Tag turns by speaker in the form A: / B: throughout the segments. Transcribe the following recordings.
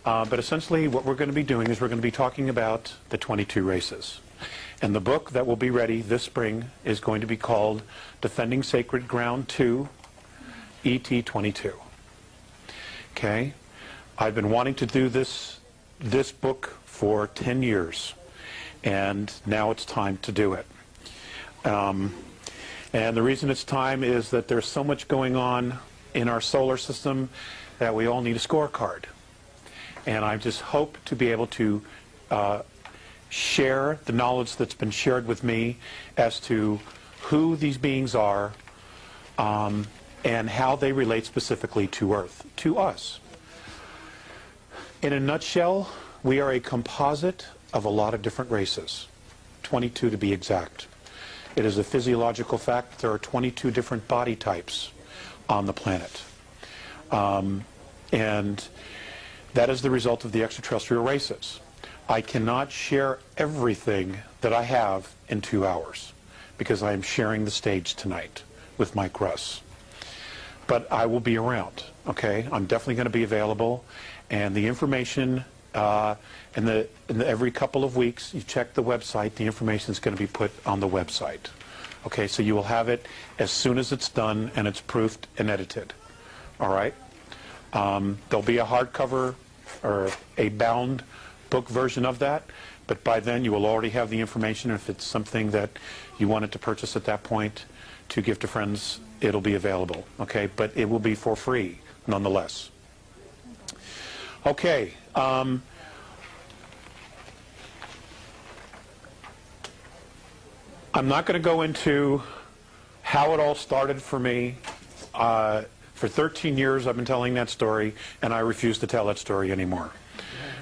A: But essentially what we're going to be doing is we're going to be talking about the 22 races. And the book that will be ready this spring is going to be called Defending Sacred Ground 2, ET22. Okay? I've been wanting to do this book for 10 years, and now it's time to do it. And the reason it's time is that there's so much going on in our solar system that we all need a scorecard. And I just hope to be able to share the knowledge that's been shared with me as to who these beings are and how they relate specifically to Earth, to us. In a nutshell, we are a composite of a lot of different races, 22 to be exact. It is a physiological fact that there are 22 different body types on the planet. And that is the result of the extraterrestrial races. I cannot share everything that I have in 2 hours because I am sharing the stage tonight with Mike Russ. But I will be around, okay? I'm definitely going to be available. And the information, every couple of weeks, you check the website, the information is going to be put on the website. Okay, so you will have it as soon as it's done and it's proofed and edited. All right? There'll be a hardcover or a bound book version of that, but by then you will already have the information. If it's something that you wanted to purchase at that point to give to friends, it'll be available, okay? But it will be for free nonetheless. Okay. I'm not going to go into how it all started for me. For 13 years I've been telling that story, and I refuse to tell that story anymore.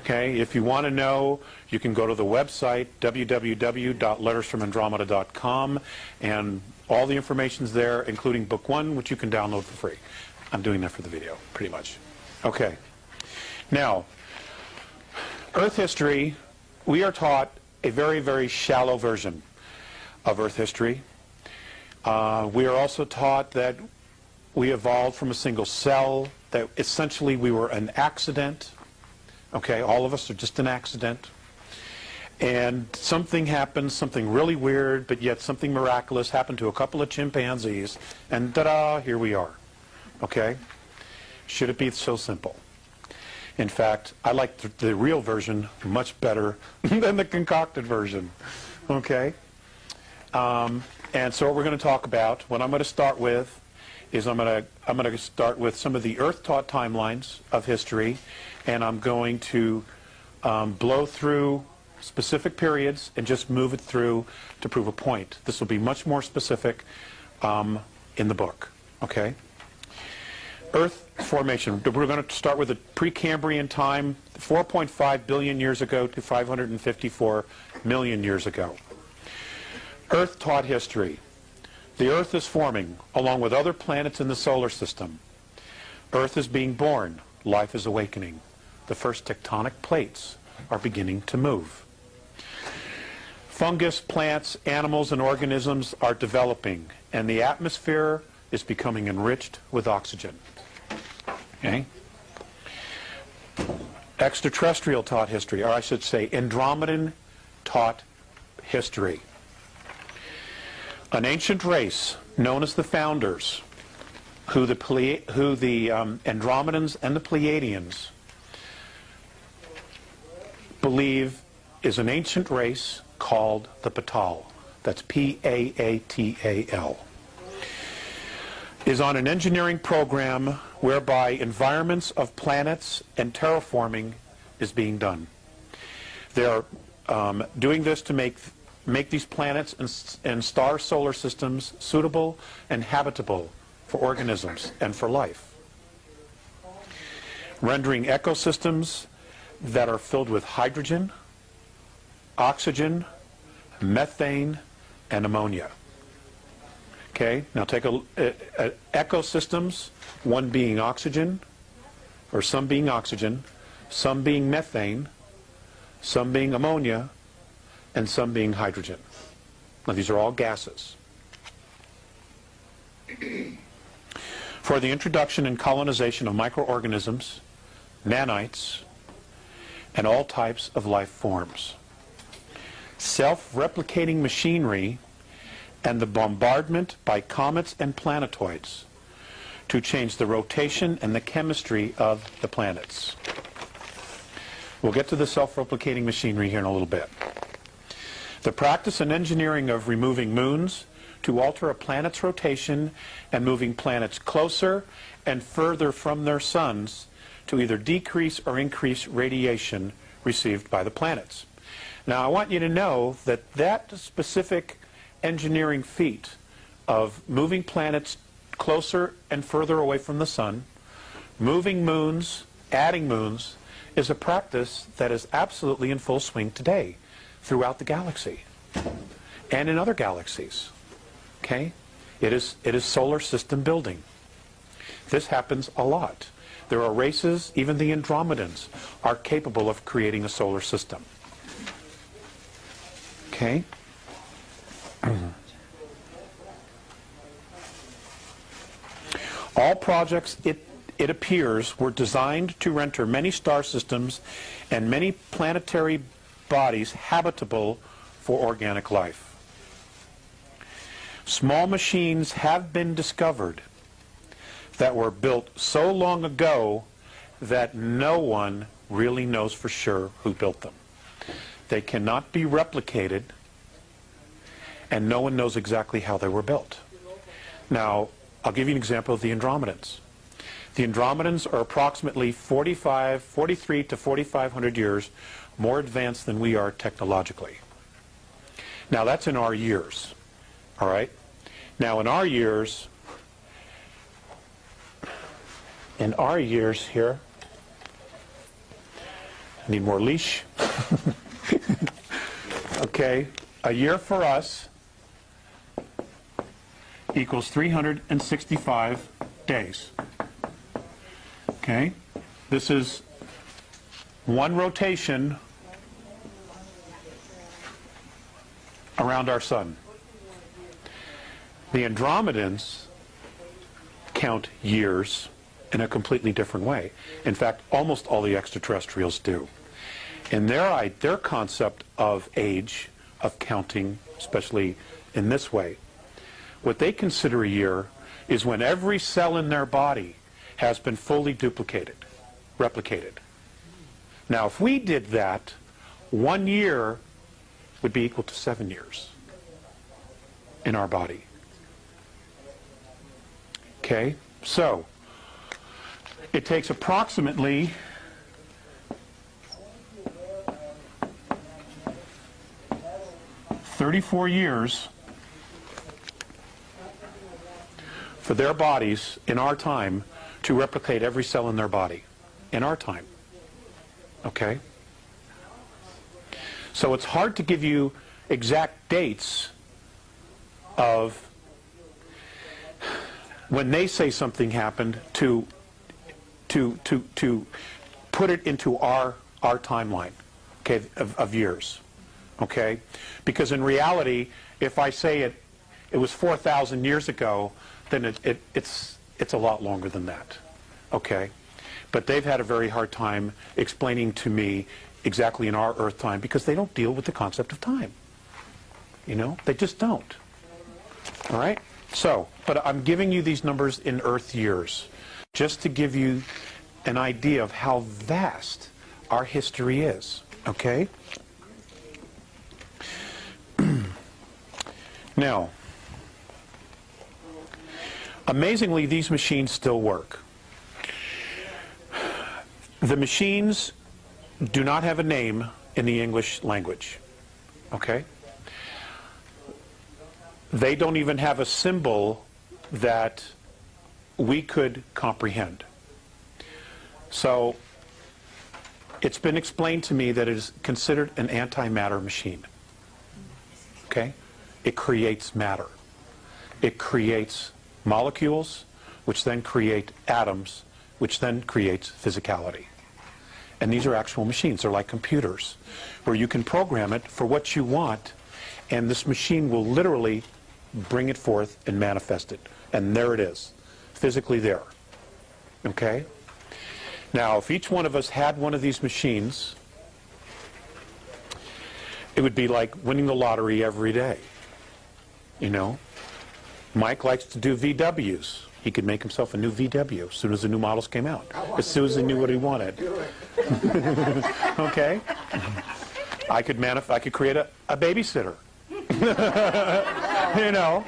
A: Okay, if you want to know, you can go to the website, www.lettersfromandromeda.com, and all the information's there, including book 1, which you can download for free. I'm doing that for the video, pretty much. Okay. Now, Earth history, we are taught a very, very shallow version of Earth history. We are also taught that we evolved from a single cell, that essentially we were an accident. Okay, all of us are just an accident. And something happened, something really weird, but yet something miraculous happened to a couple of chimpanzees, and ta-da, here we are. Okay? Should it be so simple? In fact, I like the real version much better than the concocted version. Okay? And so what we're going to talk about, what I'm going to start with, is I'm going to start with some of the Earth-taught timelines of history, and I'm going to blow through specific periods and just move it through to prove a point. This will be much more specific in the book. Okay? Earth formation. We're going to start with the Precambrian time, 4.5 billion years ago to 554 million years ago. Earth-taught history. The Earth is forming, along with other planets in the solar system. Earth is being born. Life is awakening. The first tectonic plates are beginning to move. Fungus, plants, animals, and organisms are developing, and the atmosphere is becoming enriched with oxygen. Okay? Extraterrestrial taught history, or I should say Andromedan taught history. An ancient race known as the Founders, who the Andromedans and the Pleiadians believe is an ancient race called the Patal. That's P-A-A-T-A-L. Is on an engineering program whereby environments of planets and terraforming is being done. They are doing this to make these planets and star solar systems suitable and habitable for organisms and for life. Rendering ecosystems that are filled with hydrogen, oxygen, methane, and ammonia. Okay, now take ecosystems, one being oxygen, or some being oxygen, some being methane, some being ammonia, and some being hydrogen. Now these are all gases. For the introduction and colonization of microorganisms, nanites, and all types of life forms. Self-replicating machinery and the bombardment by comets and planetoids to change the rotation and the chemistry of the planets. We'll get to the self-replicating machinery here in a little bit. The practice and engineering of removing moons to alter a planet's rotation and moving planets closer and further from their suns to either decrease or increase radiation received by the planets. Now, I want you to know that that specific engineering feat of moving planets closer and further away from the sun, moving moons, adding moons, is a practice that is absolutely in full swing today throughout the galaxy and in other galaxies. Okay? It is solar system building. This happens a lot. There are races, even the Andromedans are capable of creating a solar system. Okay? All projects, it appears, were designed to render many star systems and many planetary bodies habitable for organic life. Small machines have been discovered that were built so long ago that no one really knows for sure who built them. They cannot be replicated, and no one knows exactly how they were built. Now, I'll give you an example of the Andromedans. The Andromedans are approximately 43 to 4,500 years more advanced than we are technologically. Now, that's in our years. All right? Now, in our years here, I need more leash. Okay, a year for us equals 365 days. Okay, this is one rotation around our sun. The Andromedans count years in a completely different way. In fact, almost all the extraterrestrials do. In their concept of age, of counting, especially in this way, what they consider a year is when every cell in their body has been fully replicated. Now, if we did that, 1 year would be equal to 7 years in our body. Okay, so it takes approximately 34 years for their bodies in our time to replicate every cell in their body in our time. Okay? So it's hard to give you exact dates of when they say something happened to put it into our timeline, okay, of years, okay? Because in reality, if I say it was 4,000 years ago, then it's a lot longer than that, okay? But they've had a very hard time explaining to me exactly in our Earth time because they don't deal with the concept of time. You know, they just don't. All right? So, but I'm giving you these numbers in Earth years just to give you an idea of how vast our history is. Okay? Now, amazingly, these machines still work. The machines do not have a name in the English language. Okay? They don't even have a symbol that we could comprehend. So it's been explained to me that it is considered an antimatter machine. Okay? It creates matter. It creates molecules, which then create atoms, which then creates physicality. And these are actual machines. They're like computers, where you can program it for what you want, and this machine will literally bring it forth and manifest it. And there it is, physically there. Okay? Now, if each one of us had one of these machines, It would be like winning the lottery every day. You know? Mike likes to do VWs. He could make himself a new VW as soon as the new models came out. As soon as he knew what he wanted. Okay? I could create a babysitter. You know?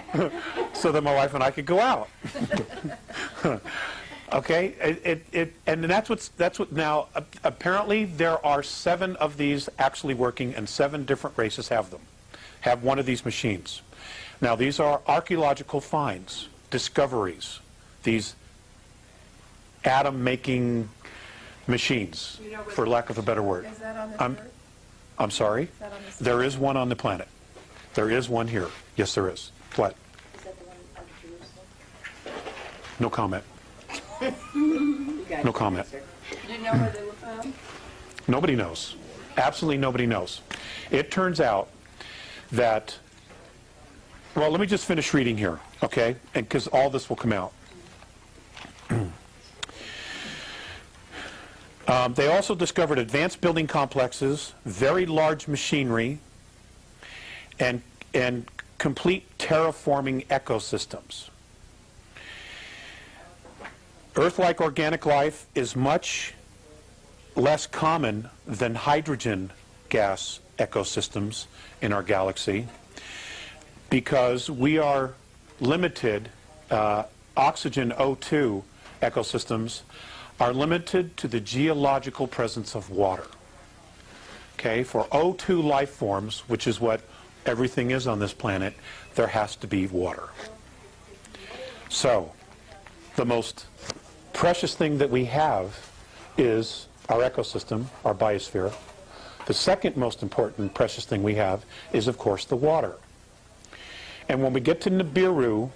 A: So that my wife and I could go out. Okay? And that's what now, apparently there are 7 of these actually working, and 7 different races have them. Have one of these machines. Now, these are archaeological finds, discoveries, these atom-making machines, for lack of a better word.
B: Is that on this Earth?
A: I'm sorry?
B: Is that on this
A: There is one on the planet. There is one here. Yes, there is. What?
B: Is that the one of Jerusalem?
A: No comment.
B: No
A: No comment.
B: Do you know where they were found?
A: Nobody knows. Absolutely nobody knows. It turns out that, well, let me just finish reading here, okay? And because all this will come out. They also discovered advanced building complexes, very large machinery, and complete terraforming ecosystems. Earth-like organic life is much less common than hydrogen gas ecosystems in our galaxy because we are limited, oxygen O2 ecosystems are limited to the geological presence of water. Okay, for O2 life forms, which is what everything is on this planet, there has to be water. So, the most precious thing that we have is our ecosystem, our biosphere. The second most important precious thing we have is, of course, the water. And when we get to Nibiru,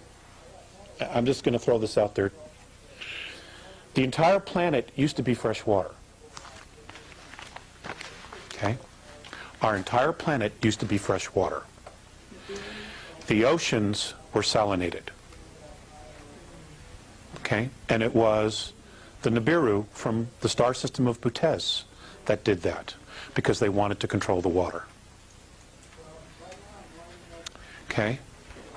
A: I'm just going to throw this out there, the entire planet used to be fresh water. Okay? Our entire planet used to be fresh water. The oceans were salinated. Okay? And it was the Nibiru from the star system of Butez that did that because they wanted to control the water. Okay?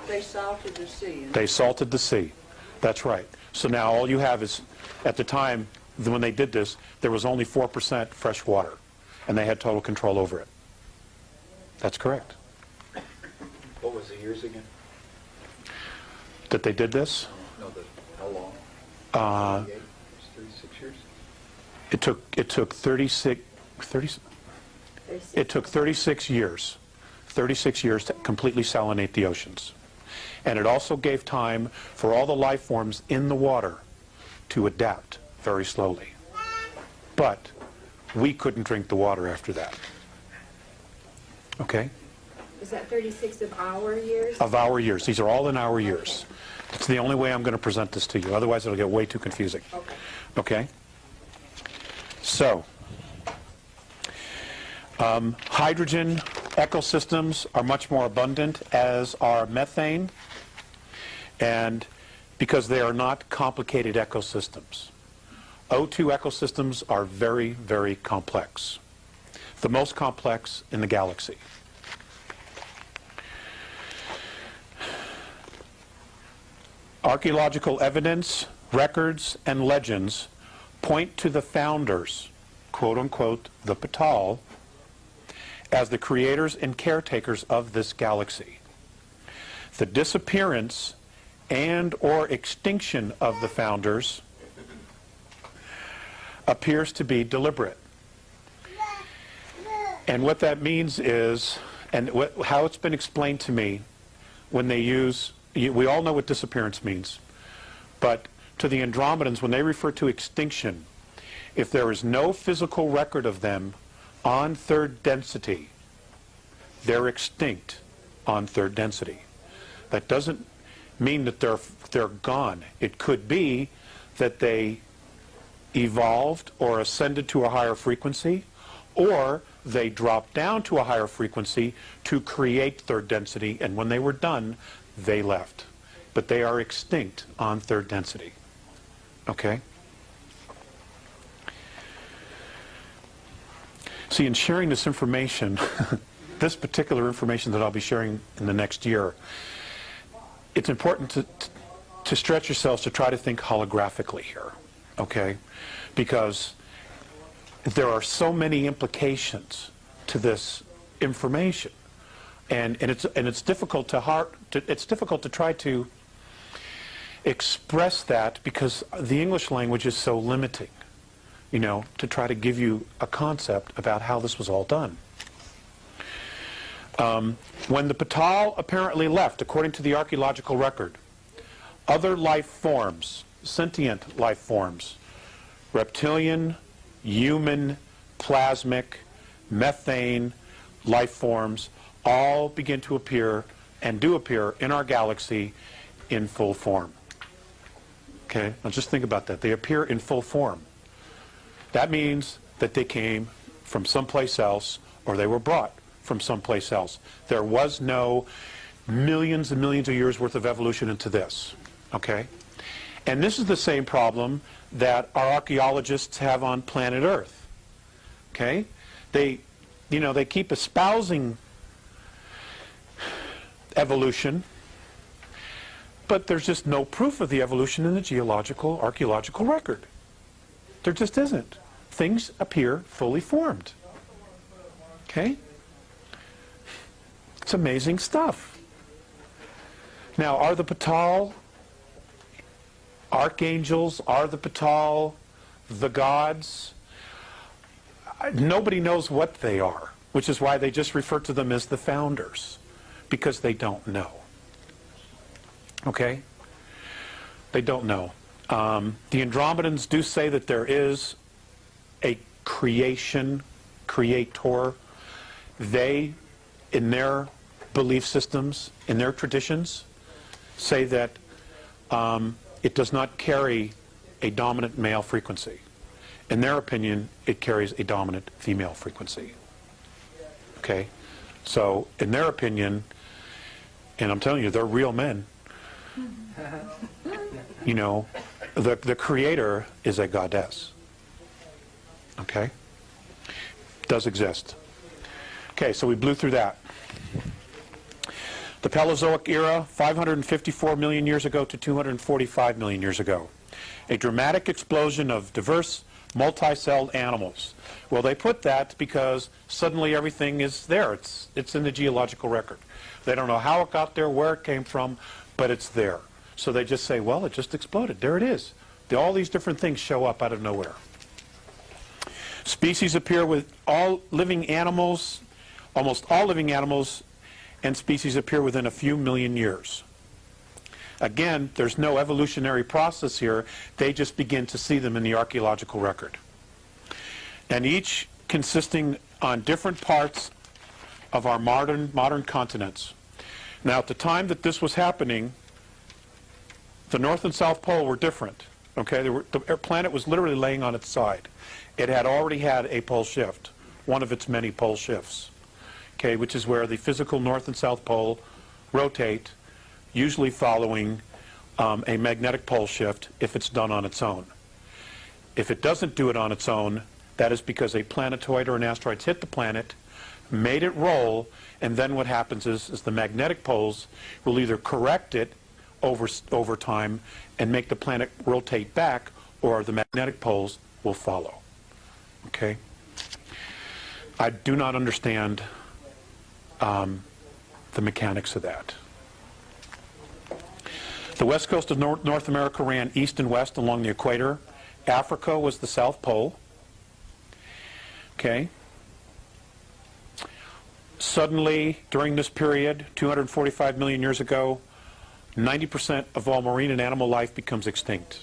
B: They salted the sea.
A: They salted the sea. That's right. So now all you have is, at the time when they did this, there was only 4% fresh water, and they had total control over it. That's correct.
C: What was the years again?
A: That they did this?
C: No, how long? 36 years?
A: It took 36 years. 36 years to completely salinate the oceans. And it also gave time for all the life forms in the water to adapt very slowly. But we couldn't drink the water after that. Okay?
D: Is that 36 of our years?
A: Of our years. These are all in our years. It's the only way I'm going to present this to you. Otherwise, it'll get way too confusing.
D: Okay.
A: Okay? So, hydrogen ecosystems are much more abundant, as are methane, and because they are not complicated ecosystems. O2 ecosystems are very, very complex. The most complex in the galaxy. Archaeological evidence, records, and legends point to the founders, quote-unquote, the Patal, as the creators and caretakers of this galaxy. The disappearance and or extinction of the founders appears to be deliberate. And what that means is, and how it's been explained to me, when they use, we all know what disappearance means, but to the Andromedans, when they refer to extinction, if there is no physical record of them on third density, they're extinct on third density. That doesn't mean that they're gone. It could be that they evolved or ascended to a higher frequency, or they dropped down to a higher frequency to create third density, and when they were done, they left. But they are extinct on third density. Okay? See, in sharing this information, this particular information that I'll be sharing in the next year, it's important to stretch yourselves to try to think holographically here, okay? Because there are so many implications to this information, and it's difficult to try to express that because the English language is so limiting, you know, to try to give you a concept about how this was all done. When the Patal apparently left, according to the archaeological record, other life forms, sentient life forms, reptilian, human, plasmic, methane life forms, all begin to appear and do appear in our galaxy in full form. Okay, now just think about that. They appear in full form. That means that they came from someplace else, or they were brought from someplace else. There was no millions and millions of years worth of evolution into this. Okay? And this is the same problem that our archaeologists have on planet Earth. Okay? They keep espousing evolution, but there's just no proof of the evolution in the geological, archaeological record. There just isn't. Things appear fully formed. Okay? It's amazing stuff. Now, are the Patal archangels? Are the Patal the gods? Nobody knows what they are, which is why they just refer to them as the founders, because they don't know. Okay? They don't know. The Andromedans do say that there is a creator. They, in their belief systems, in their traditions, say that it does not carry a dominant male frequency. In their opinion, it carries a dominant female frequency. Okay? So, in their opinion, and I'm telling you, they're real men. You know, the creator is a goddess. Okay? Does exist. Okay, so we blew through that. The Paleozoic era, 554 million years ago to 245 million years ago. A dramatic explosion of diverse, multi-celled animals. Well, they put that because suddenly everything is there. It's in the geological record. They don't know how it got there, where it came from, but it's there. So they just say, well, it just exploded. There it is. All these different things show up out of nowhere. Species appear with all living animals, almost all living animals and species appear within a few million years. Again, there's no evolutionary process here. They just begin to see them in the archaeological record. And each consisting on different parts of our modern continents. Now, at the time that this was happening, the North and South Pole were different. Okay, the planet was literally laying on its side. It had already had a pole shift, one of its many pole shifts. Okay, which is where the physical North and South Pole rotate, usually following a magnetic pole shift if it's done on its own. If it doesn't do it on its own, that is because a planetoid or an asteroid hit the planet, made it roll, and then what happens is the magnetic poles will either correct it over time and make the planet rotate back, or the magnetic poles will follow. Okay? I do not understand the mechanics of that. The west coast of North America ran east and west along the equator. Africa was the South Pole. Okay? Suddenly, during this period, 245 million years ago, 90% of all marine and animal life becomes extinct.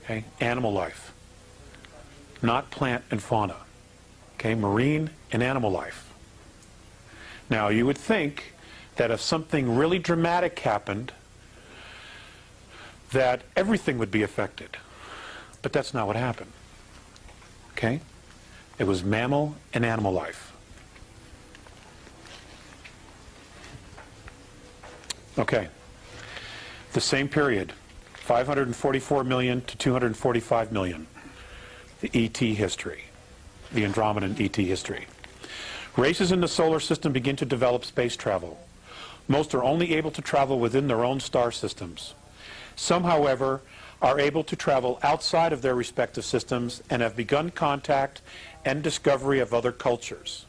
A: Okay? Animal life. Not plant and fauna. Okay? Marine and animal life. Now, you would think that if something really dramatic happened, that everything would be affected. But that's not what happened. Okay? It was mammal and animal life. Okay. The same period, 544 million to 245 million. The ET history. The Andromedan ET history. Races in the solar system begin to develop space travel. Most are only able to travel within their own star systems. Some, however, are able to travel outside of their respective systems and have begun contact and discovery of other cultures.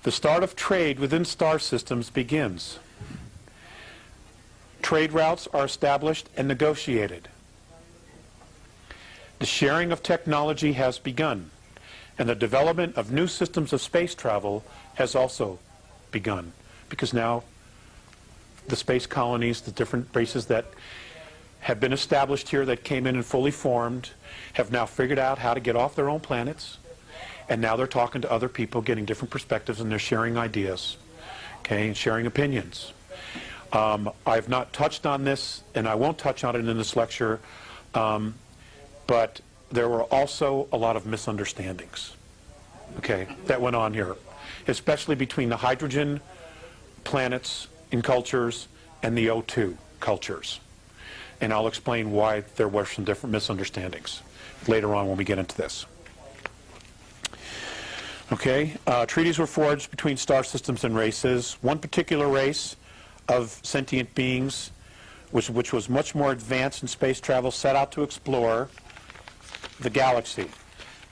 A: The start of trade within star systems begins. Trade routes are established and negotiated. The sharing of technology has begun, and the development of new systems of space travel has also begun, because now the space colonies, the different races that have been established here that came in and fully formed, have now figured out how to get off their own planets, and now they're talking to other people, getting different perspectives, and they're sharing ideas, okay, and sharing opinions. I've not touched on this, and I won't touch on it in this lecture, but there were also a lot of misunderstandings, okay, that went on here, especially between the hydrogen planets in cultures and the O2 cultures. And I'll explain why there were some different misunderstandings later on when we get into this. Okay, treaties were forged between star systems and races. One particular race of sentient beings, which was much more advanced in space travel, set out to explore the galaxy.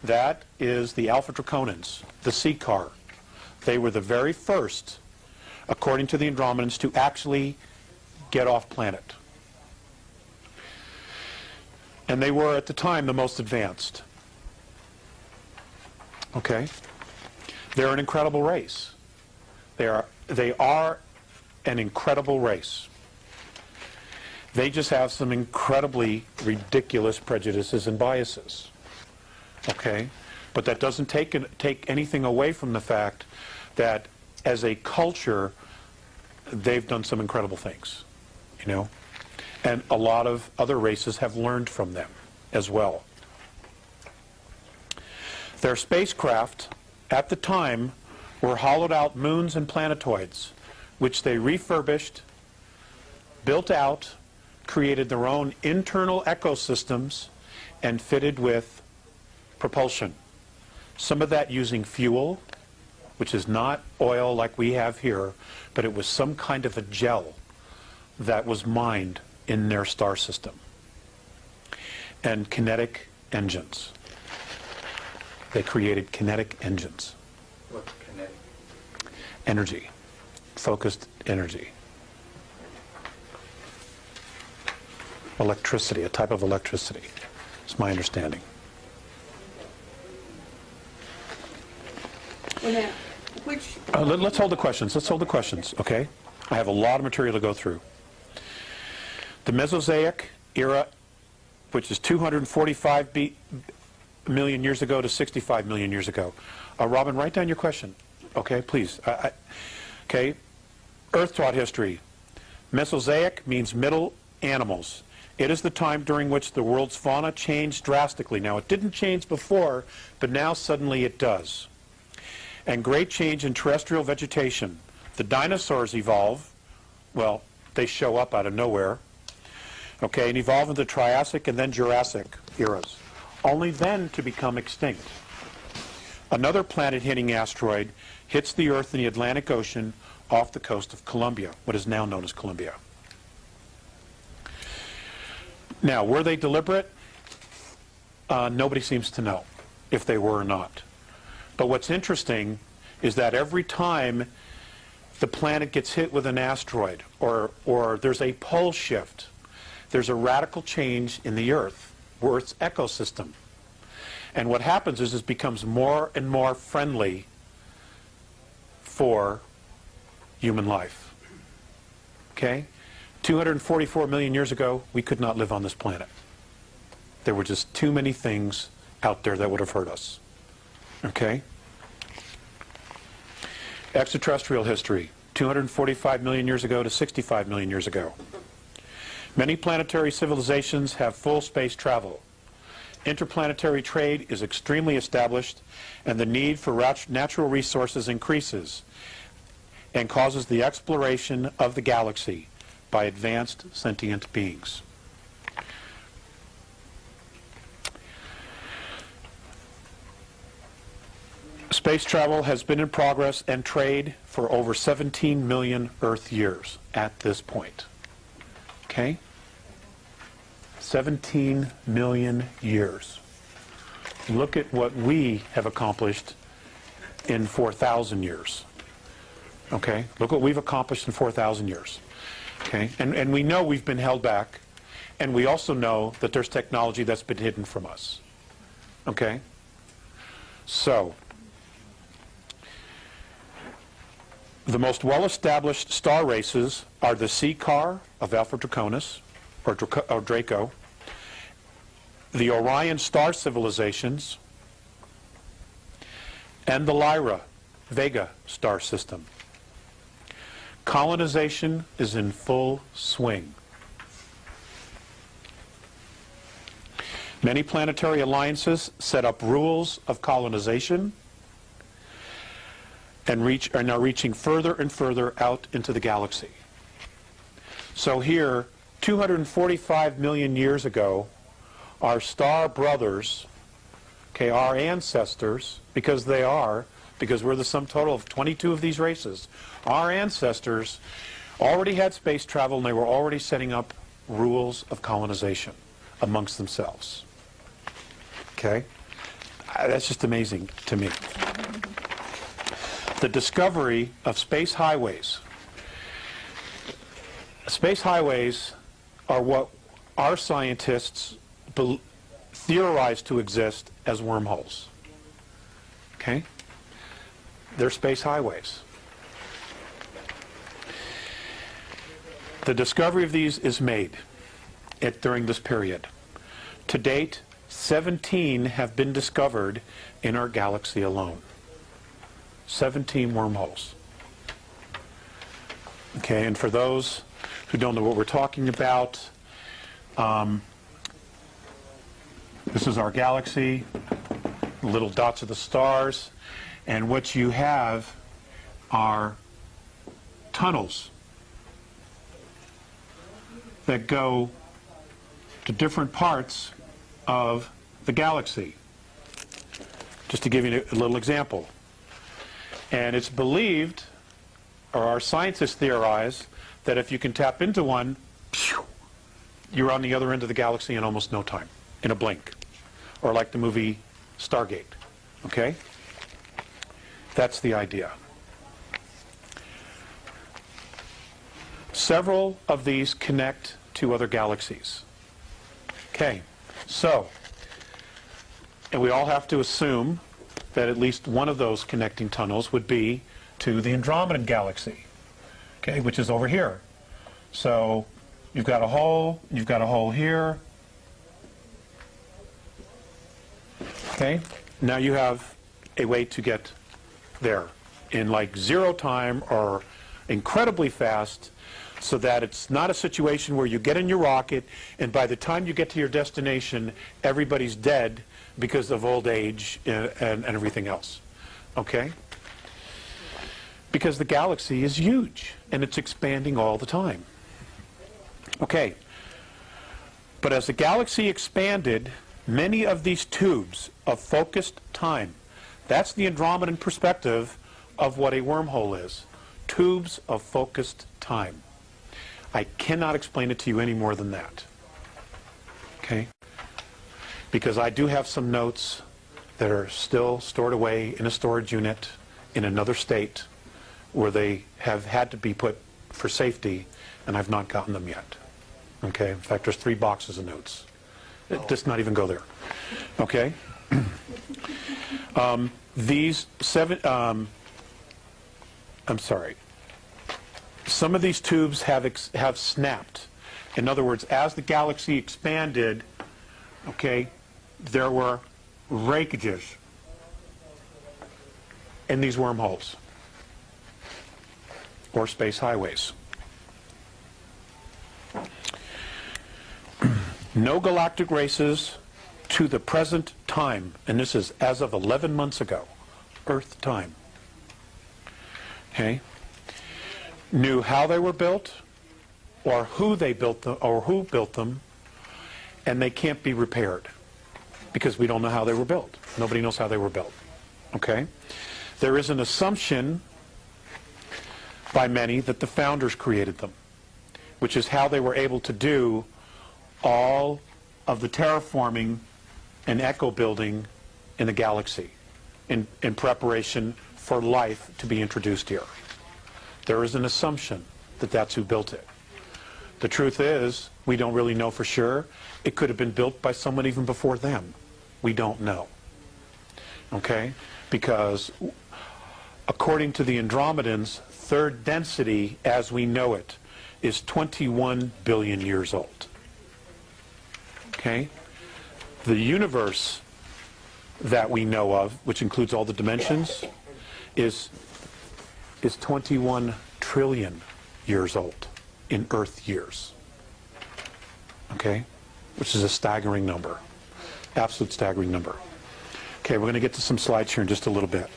A: That is the Alpha Draconans, the Sea Car. They were the very first, according to the Andromedans, to actually get off planet. And they were, at the time, the most advanced. Okay? They're an incredible race. They are an incredible race. They just have some incredibly ridiculous prejudices and biases. Okay? But that doesn't take anything away from the fact that as a culture, they've done some incredible things, you know? And a lot of other races have learned from them as well. Their spacecraft, at the time, were hollowed out moons and planetoids, which they refurbished, built out, created their own internal ecosystems, and fitted with propulsion. Some of that using fuel, which is not oil like we have here, but it was some kind of a gel that was mined in their star system. And kinetic engines. They created kinetic engines.
C: What's kinetic?
A: Energy. Focused energy. Electricity, a type of electricity. It's my understanding.
B: Well, now, which...
A: Let's hold the questions. Let's hold the questions, okay? I have a lot of material to go through. The Mesozoic era, which is 245 million years ago to 65 million years ago. Robin, write down your question, okay, please. Okay, Earth taught history. Mesozoic means middle animals. It is the time during which the world's fauna changed drastically. Now, it didn't change before, but now suddenly it does. And great change in terrestrial vegetation. The dinosaurs evolve. Well, they show up out of nowhere. Okay, and evolve into the Triassic and then Jurassic eras, only then to become extinct. Another planet-hitting asteroid hits the Earth in the Atlantic Ocean off the coast of Colombia, what is now known as Colombia. Now, were they deliberate? Nobody seems to know if they were or not. But what's interesting is that every time the planet gets hit with an asteroid or there's a pole shift, there's a radical change in the Earth's ecosystem. And what happens is it becomes more and more friendly for human life. Okay? 244 million years ago, we could not live on this planet. There were just too many things out there that would have hurt us. Okay? Extraterrestrial history, 245 million years ago to 65 million years ago. Many planetary civilizations have full space travel. Interplanetary trade is extremely established, and the need for natural resources increases and causes the exploration of the galaxy by advanced sentient beings. Space travel has been in progress and trade for over 17 million Earth years at this point. Okay? 17 million years. Look at what we have accomplished in 4,000 years. Okay? Look what we've accomplished in 4,000 years. Okay? And we know we've been held back, and we also know that there's technology that's been hidden from us. Okay? So, the most well-established star races are the C car of Alpha Draconis, or Draco, the Orion star civilizations, and the Lyra Vega star system. Colonization is in full swing. Many planetary alliances set up rules of colonization and are now reaching further and further out into the galaxy. So here, 245 million years ago, our star brothers, okay, our ancestors, because we're the sum total of 22 of these races, our ancestors already had space travel, and they were already setting up rules of colonization amongst themselves. Okay? That's just amazing to me. The discovery of space highways. Space highways are what our scientists theorize to exist as wormholes. Okay? They're space highways. The discovery of these is made during this period. To date, 17 have been discovered in our galaxy alone. 17 wormholes. Okay, and for those who don't know what we're talking about, this is our galaxy, the little dots of the stars, and what you have are tunnels that go to different parts of the galaxy. Just to give you a little example. And it's believed, or our scientists theorize, that if you can tap into one, you're on the other end of the galaxy in almost no time, in a blink. Or like the movie Stargate. Okay? That's the idea. Several of these connect to other galaxies. Okay, so, and we all have to assume that at least one of those connecting tunnels would be to the Andromedan galaxy, okay, which is over here. So you've got a hole here. Okay, now you have a way to get there in like 0 time or incredibly fast, so that it's not a situation where you get in your rocket and by the time you get to your destination, everybody's dead because of old age and everything else. Okay? Because the galaxy is huge and it's expanding all the time. Okay. But as the galaxy expanded, many of these tubes of focused time, that's the Andromedan perspective of what a wormhole is. Tubes of focused time. I cannot explain it to you any more than that. Okay? Because I do have some notes that are still stored away in a storage unit in another state where they have had to be put for safety, and I've not gotten them yet. Okay? In fact, there's 3 boxes of notes. It does not even go there. Okay? These 7... I'm sorry. Some of these tubes have snapped. In other words, as the galaxy expanded, okay, there were breakages in these wormholes or space highways. No galactic races to the present time, and this is as of 11 months ago, Earth time, okay, knew how they were built, or who they built them, or who built them, and they can't be repaired because we don't know how they were built. Nobody knows how they were built. Okay? There is an assumption by many that the founders created them, which is how they were able to do all of the terraforming and echo building in the galaxy in preparation for life to be introduced here. There is an assumption that that's who built it. The truth is, we don't really know for sure. It could have been built by someone even before them. We don't know. Okay? Because according to the Andromedans, third density as we know it is 21 billion years old. Okay? The universe that we know of, which includes all the dimensions, is 21 trillion years old in Earth years. Okay? Which is a staggering number. Absolute staggering number. Okay, we're going to get to some slides here in just a little bit.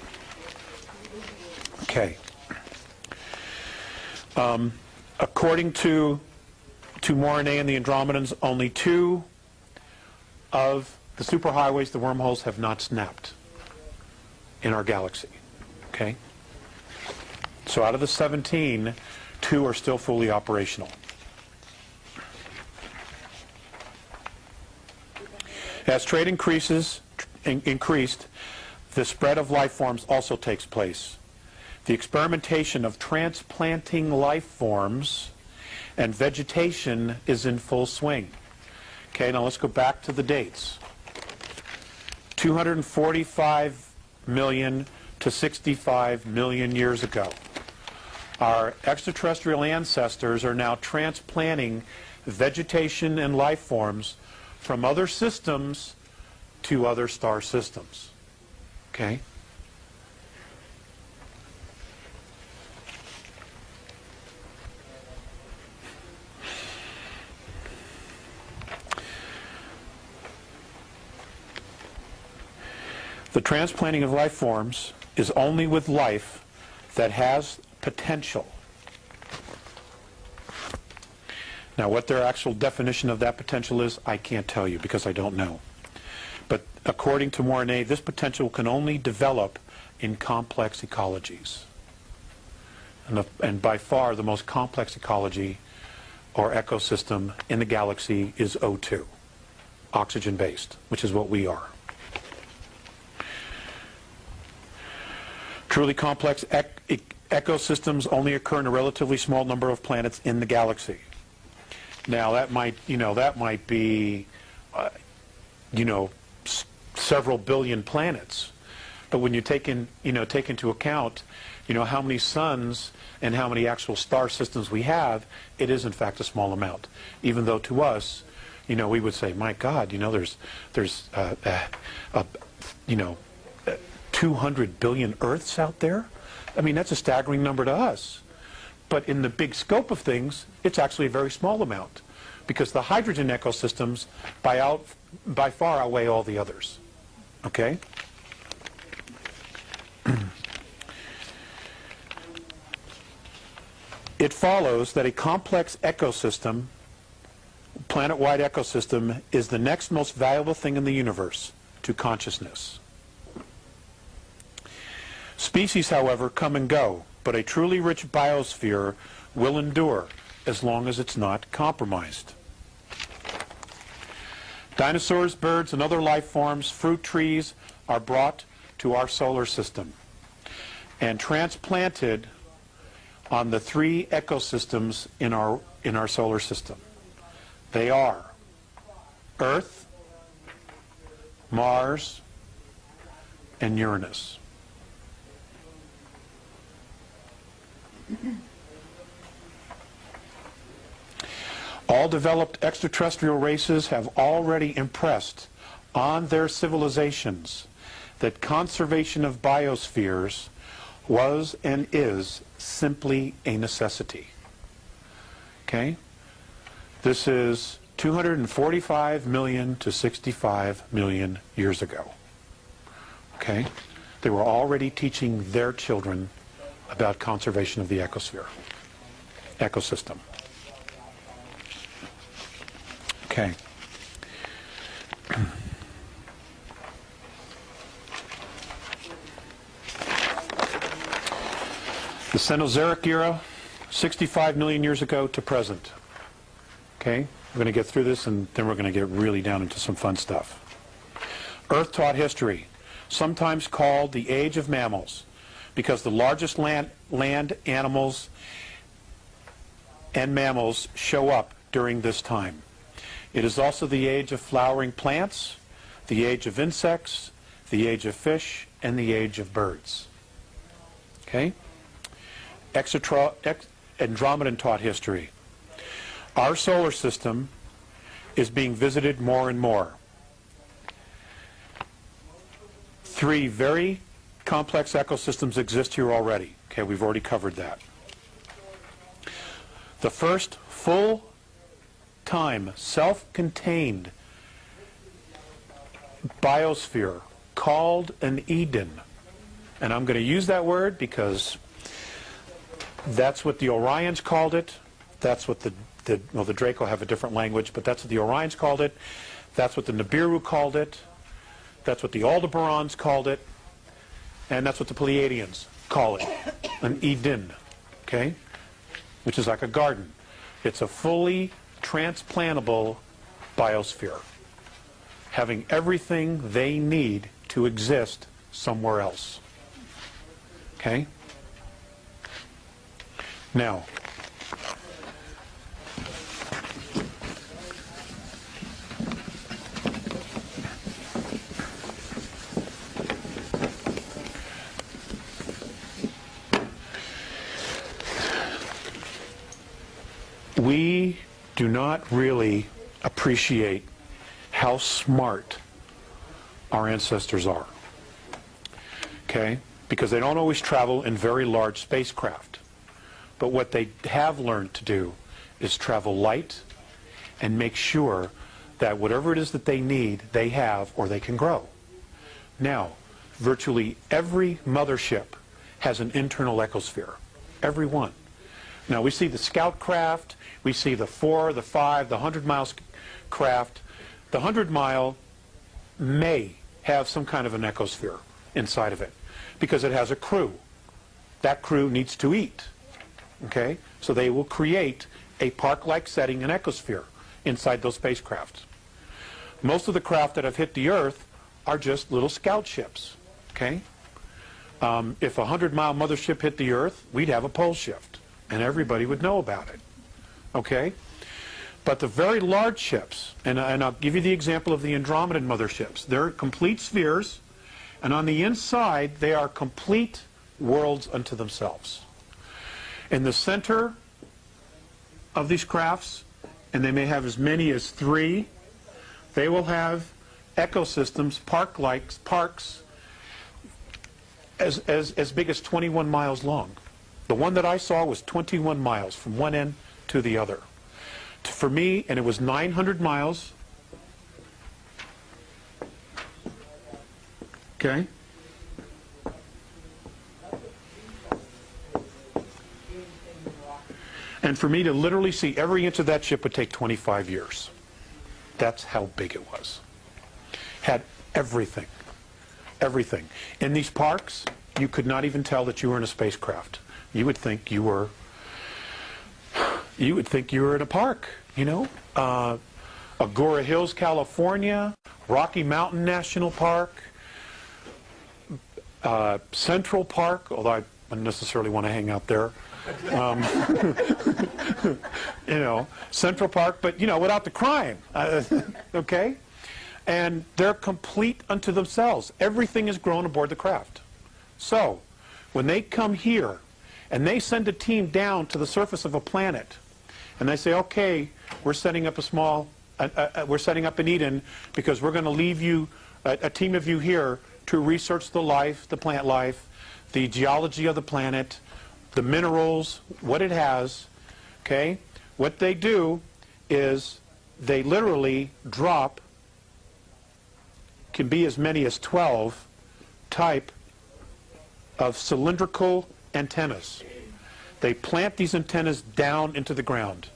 A: Okay. According to Morine and the Andromedans, only 2 of the superhighways, the wormholes, have not snapped in our galaxy. Okay? So out of the 17, 2 are still fully operational. As trade increased, the spread of life forms also takes place. The experimentation of transplanting life forms and vegetation is in full swing. Okay, now let's go back to the dates. 245 million to 65 million years ago. Our extraterrestrial ancestors are now transplanting vegetation and life forms from other systems to other star systems. Okay? The transplanting of life forms is only with life that has potential. Now, what their actual definition of that potential is, I can't tell you because I don't know. But according to Morine, this potential can only develop in complex ecologies. And by far, the most complex ecology or ecosystem in the galaxy is O2, oxygen-based, which is what we are. Truly complex ecosystems only occur in a relatively small number of planets in the galaxy. Now that might be, several billion planets, but when you take into account, how many suns and how many actual star systems we have, it is in fact a small amount. Even though to us, we would say, my God, there's 200 billion Earths out there. I mean, that's a staggering number to us. But in the big scope of things, it's actually a very small amount because the hydrogen ecosystems by far outweigh all the others. Okay? It follows that a complex ecosystem, planet-wide ecosystem, is the next most valuable thing in the universe to consciousness. Species, however, come and go, but a truly rich biosphere will endure as long as it's not compromised. Dinosaurs, birds, and other life forms, fruit trees, are brought to our solar system and transplanted on the 3 ecosystems in our solar system. They are Earth, Mars, and Uranus. All developed extraterrestrial races have already impressed on their civilizations that conservation of biospheres was and is simply a necessity. Okay? This is 245 million to 65 million years ago. Okay? They were already teaching their children about conservation of the ecosystem. Okay. The Cenozoic era, 65 million years ago to present. Okay? We're going to get through this, and then we're going to get really down into some fun stuff. Earth-taught history, sometimes called the age of mammals, because the largest land animals and mammals show up during this time. It is also the age of flowering plants, the age of insects, the age of fish, and the age of birds. Okay? Andromedan-taught history. Our solar system is being visited more and more. 3 very complex ecosystems exist here already. Okay, we've already covered that. The first full-time, self-contained biosphere called an Eden. And I'm going to use that word because that's what the Orions called it. That's what the Draco have a different language, but that's what the Orions called it. That's what the Nibiru called it. That's what the Aldebarans called it. And that's what the Pleiadians call it, an Eden, okay? Which is like a garden. It's a fully transplantable biosphere, having everything they need to exist somewhere else. Okay? Now, we do not really appreciate how smart our ancestors are. Okay? Because they don't always travel in very large spacecraft. But what they have learned to do is travel light and make sure that whatever it is that they need, they have or they can grow. Now, virtually every mothership has an internal ecosphere. Every one. Now, we see the scout craft, we see the 4, the 5, the 100-mile craft. The 100-mile may have some kind of an ecosphere inside of it because it has a crew. That crew needs to eat. Okay? So they will create a park-like setting, an ecosphere, inside those spacecrafts. Most of the craft that have hit the Earth are just little scout ships. Okay? If a 100-mile mothership hit the Earth, we'd have a pole shift, and everybody would know about it. Okay? But the very large ships, and I'll give you the example of the Andromedan motherships. They're complete spheres, and on the inside, they are complete worlds unto themselves. In the center of these crafts, and they may have as many as 3, they will have ecosystems, parks, as big as 21 miles long. The one that I saw was 21 miles from one end to the other. For me, and it was 900 miles. Okay? And for me to literally see every inch of that ship would take 25 years. That's how big it was. Had everything. Everything. In these parks, you could not even tell that you were in a spacecraft. You would think you were in a park, you know. Agora Hills, California, Rocky Mountain National Park, Central Park, although I don't necessarily want to hang out there. You know, Central Park, but, you know, without the crime. Okay? And they're complete unto themselves. Everything is grown aboard the craft. So, when they come here, and they send a team down to the surface of a planet, and they say, okay, we're setting up we're setting up an Eden because we're going to leave you, a team of you here, to research the life, the plant life, the geology of the planet, the minerals, what it has, okay? What they do is they literally drop, can be as many as 12 type of cylindrical antennas. They plant these antennas down into the ground,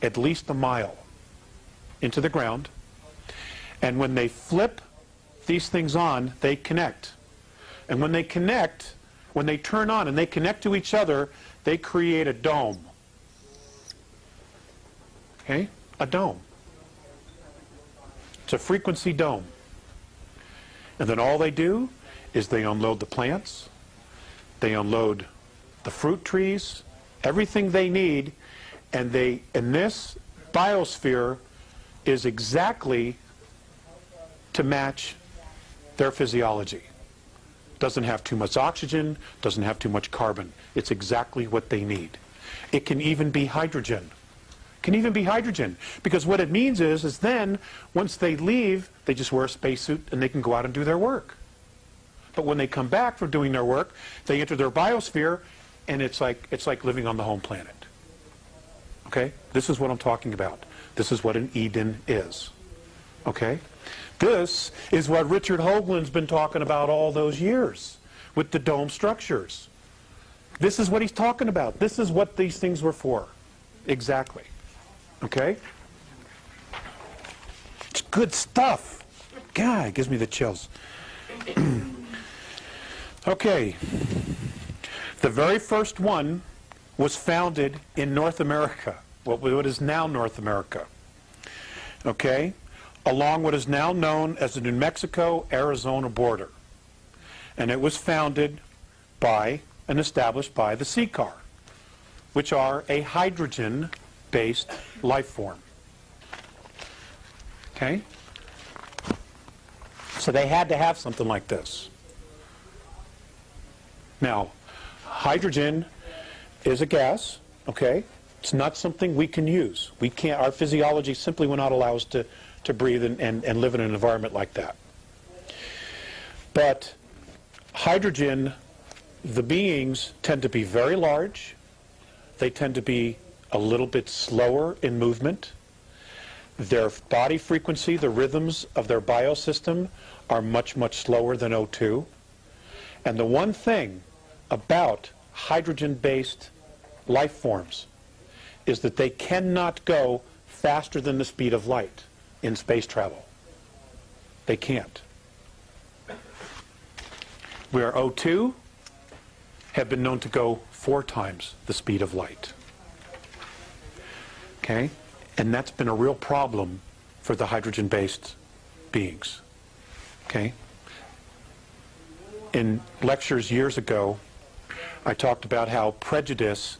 A: at least a mile into the ground, and when they flip these things on, they connect. And when they connect, when they turn on and they connect to each other, they create a dome. Okay? A dome. It's a frequency dome. And then all they do is they unload the plants, they unload the fruit trees, everything they need, and this biosphere is exactly to match their physiology. Doesn't have too much oxygen, doesn't have too much carbon. It's exactly what they need. It can even be hydrogen. Can even be hydrogen, because what it means is then once they leave, they just wear a spacesuit and they can go out and do their work. But when they come back from doing their work, they enter their biosphere, and it's like living on the home planet. Okay? This is what I'm talking about. This is what an Eden is. Okay? This is what Richard Hoagland's been talking about all those years with the dome structures. This is what he's talking about. This is what these things were for. Exactly. Okay? It's good stuff. God, it gives me the chills. Okay. The very first one was founded in North America, what is now North America. Okay? Along what is now known as the New Mexico-Arizona border. And it was founded by and established by the CCAR, which are a hydrogen-based life form. Okay? So they had to have something like this. Now, hydrogen is a gas, okay? It's not something we can use. We can't, our physiology simply will not allow us to breathe and live in an environment like that. But hydrogen, the beings tend to be very large. They tend to be a little bit slower in movement. Their body frequency, the rhythms of their biosystem are much, much slower than O2. And the one thing about hydrogen-based life forms is that they cannot go faster than the speed of light in space travel. They can't. Where O2 have been known to go 4 times the speed of light. Okay? And that's been a real problem for the hydrogen-based beings. Okay? In lectures years ago, I talked about how prejudice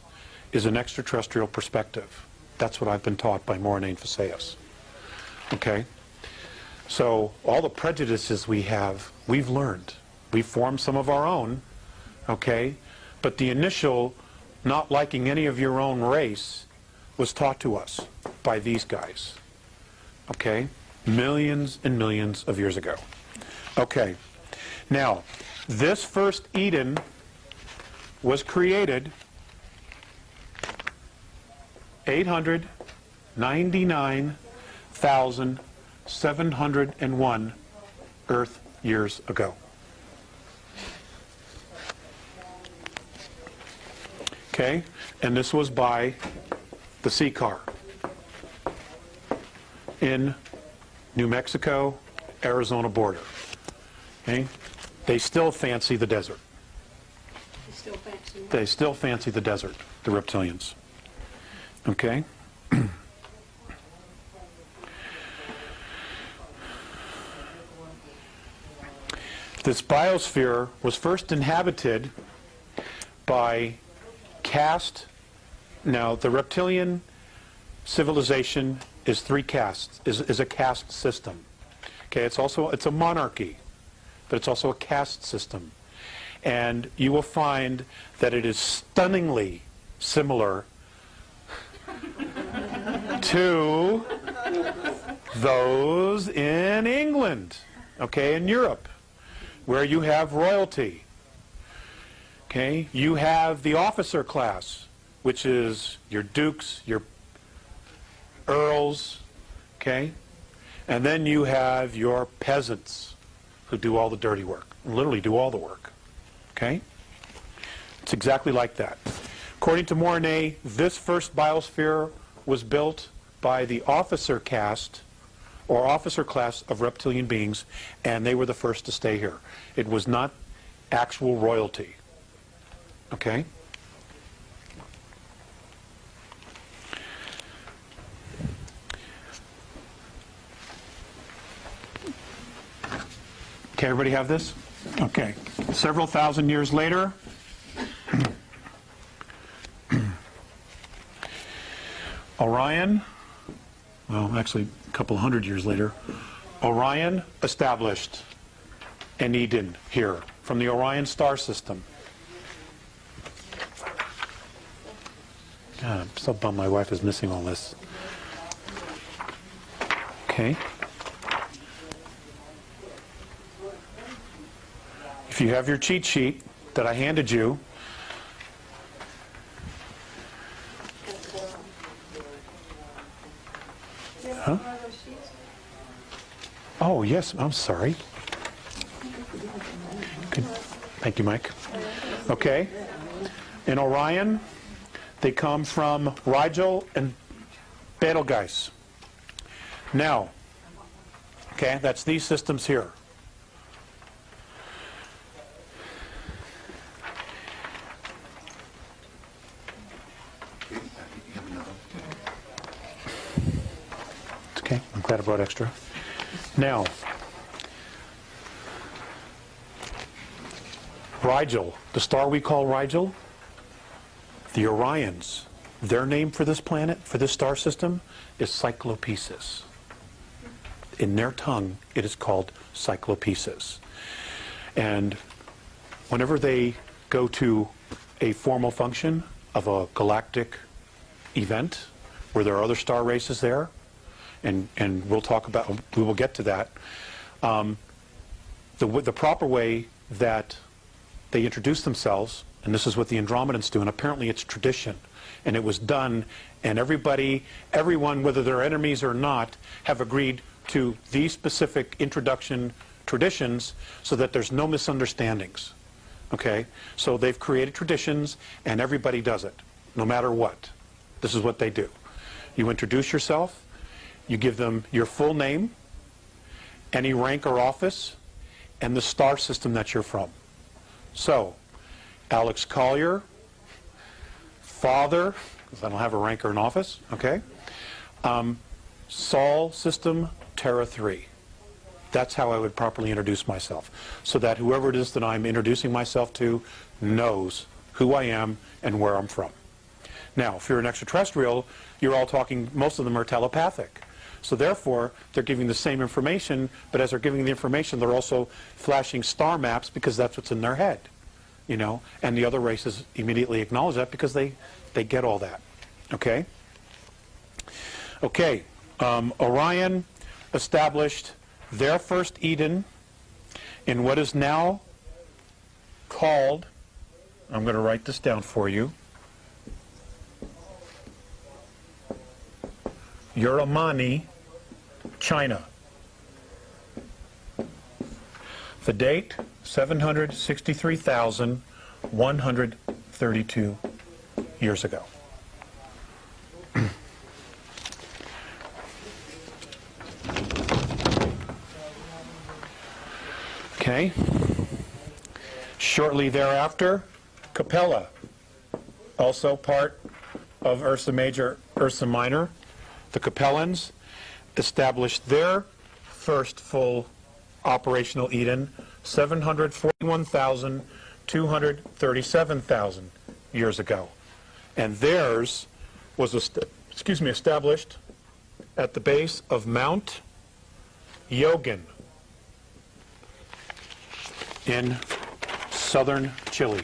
A: is an extraterrestrial perspective. That's what I've been taught by Morine Faceus. Okay? So all the prejudices we have, we've learned. We've formed some of our own, okay? But the initial not liking any of your own race was taught to us by these guys, okay? Millions and millions of years ago. Okay. Now, this first Eden was created 899,701 Earth years ago. Okay? And this was by the CCAR in New Mexico, Arizona border. Okay? They still fancy the desert. They still fancy the desert, the reptilians. Okay? This biosphere was first inhabited by caste. Now, the reptilian civilization is 3 castes, is a caste system. Okay, it's a monarchy, but it's also a caste system. And you will find that it is stunningly similar to those in England, okay, in Europe, where you have royalty. Okay, you have the officer class, which is your dukes, your earls, okay? And then you have your peasants who do all the dirty work, literally do all the work, okay? It's exactly like that. According to Mornay, this first biosphere was built by the officer caste or officer class of reptilian beings, and they were the first to stay here. It was not actual royalty. Okay? Okay, everybody have this? Okay. Several thousand years later, Orion, well, actually a couple hundred years later, Orion established an Eden here from the Orion star system. God, I'm so bummed my wife is missing all this. Okay. If you have your cheat sheet that I handed you, huh? Oh, yes, I'm sorry. Good. Thank you, Mike. Okay. In Orion, they come from Rigel and Betelgeuse. Now, okay, that's these systems here. It's okay, I'm glad I brought extra. Now, Rigel, the star we call Rigel, the Orions, their name for this planet, for this star system, is Cyclopesis. In their tongue, it is called Cyclopesis. And whenever they go to a formal function of a galactic event, where there are other star races there, and we'll talk about, we will get to that, the proper way that they introduce themselves, and this is what the Andromedans do, and apparently it's tradition, and it was done, and everyone, whether they're enemies or not, have agreed to these specific introduction traditions so that there's no misunderstandings. Okay? So they've created traditions, and everybody does it, no matter what. This is what they do. You introduce yourself, you give them your full name, any rank or office, and the star system that you're from. So, Alex Collier, father, because I don't have a rank or an office, okay? Sol system, Terra 3. That's how I would properly introduce myself, so that whoever it is that I'm introducing myself to knows who I am and where I'm from. Now, if you're an extraterrestrial, you're all talking, most of them are telepathic. So therefore, they're giving the same information, but as they're giving the information, they're also flashing star maps because that's what's in their head, you know, and the other races immediately acknowledge that because they get all that, okay? Okay, Orion established their first Eden in what is now called, I'm going to write this down for you, Uramani, China. The date, 763,132 years ago. Okay. Shortly thereafter, Capella, also part of Ursa Major, Ursa Minor. The Capellans established their first full operational Eden 741,237,000 years ago. And theirs was established at the base of Mount Yogin in southern Chile.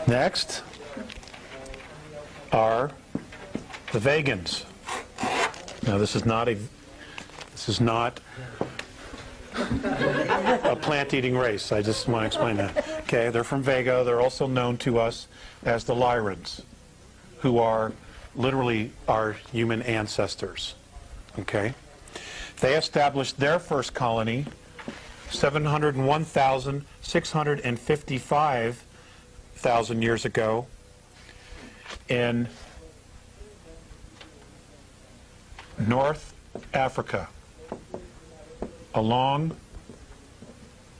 A: Next are the Vegans. Now this is not a plant-eating race. I just want to explain that. Okay, they're from Vega. They're also known to us as the Lyrans, who are literally our human ancestors. Okay, they established their first colony 701,655,000 years ago in North Africa, along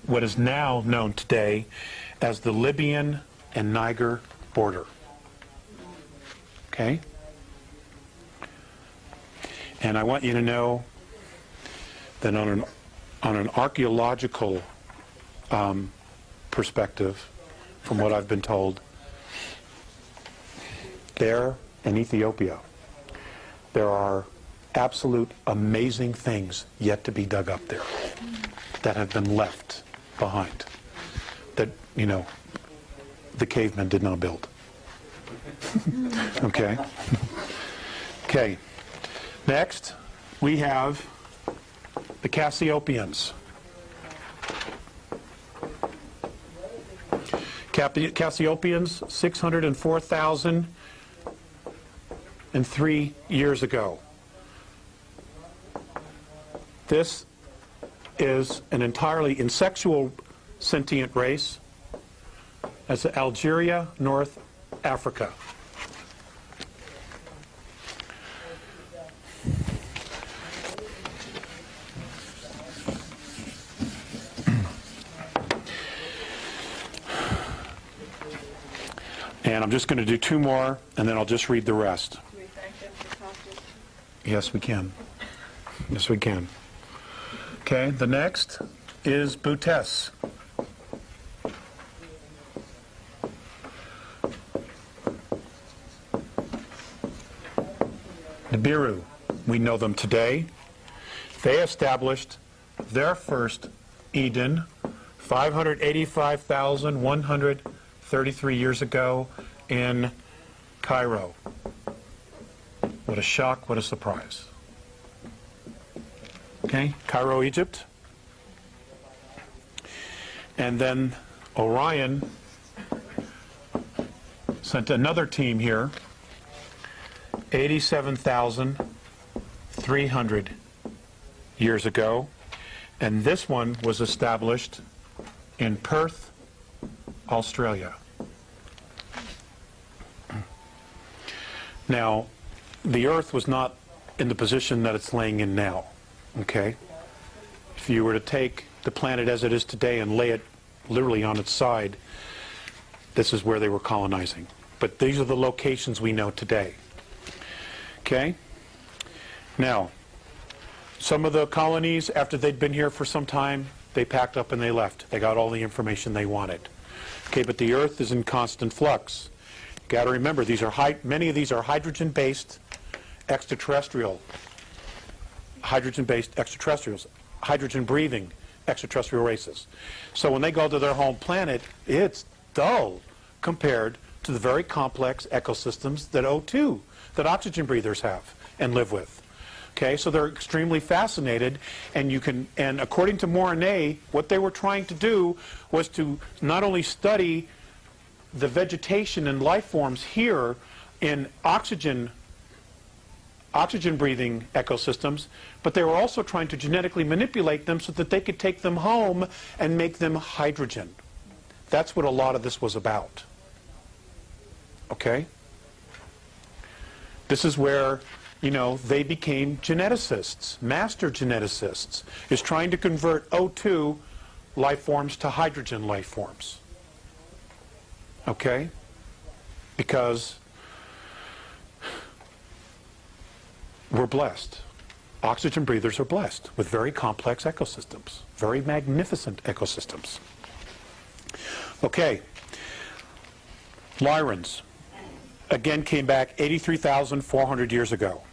A: what is now known today as the Libyan and Niger border. Okay? And I want you to know that on an archaeological perspective, from what I've been told, there in Ethiopia, there are absolute amazing things yet to be dug up there that have been left behind, that, you know, the cavemen did not build. Okay? Okay. Next, we have the Cassiopeans. Cassiopeans, 604,003 years ago. This is an entirely insexual sentient race. That's Algeria, North Africa. And I'm just going to do two more, and then I'll just read the rest.
B: Can we thank them for talking?
A: Yes, we can. Yes, we can. Okay, the next is Butes. Nibiru, we know them today. They established their first Eden 585,133 years ago in Cairo. What a shock, what a surprise. Okay, Cairo, Egypt. And then Orion sent another team here, 87,300 years ago. And this one was established in Perth, Australia. Now, the Earth was not in the position that it's laying in now, okay? If you were to take the planet as it is today and lay it literally on its side, this is where they were colonizing. But these are the locations we know today. Okay? Now, some of the colonies, after they'd been here for some time, they packed up and they left. They got all the information they wanted. Okay, but the Earth is in constant flux. You got to remember, many of these are hydrogen-based extraterrestrials, hydrogen-breathing extraterrestrial races. So when they go to their home planet, it's dull compared to the very complex ecosystems that O2, that oxygen breathers have and live with. Okay, so they're extremely fascinated, and according to Mornay, what they were trying to do was to not only study the vegetation and life forms here in oxygen breathing ecosystems, but they were also trying to genetically manipulate them so that they could take them home and make them hydrogen. That's what a lot of this was about. Okay? This is where, you know, they became geneticists, master geneticists, is trying to convert O2 life forms to hydrogen life forms. Okay? Because we're blessed. Oxygen breathers are blessed with very complex ecosystems, very magnificent ecosystems. Okay. Lyrans, again, came back 83,400 years ago.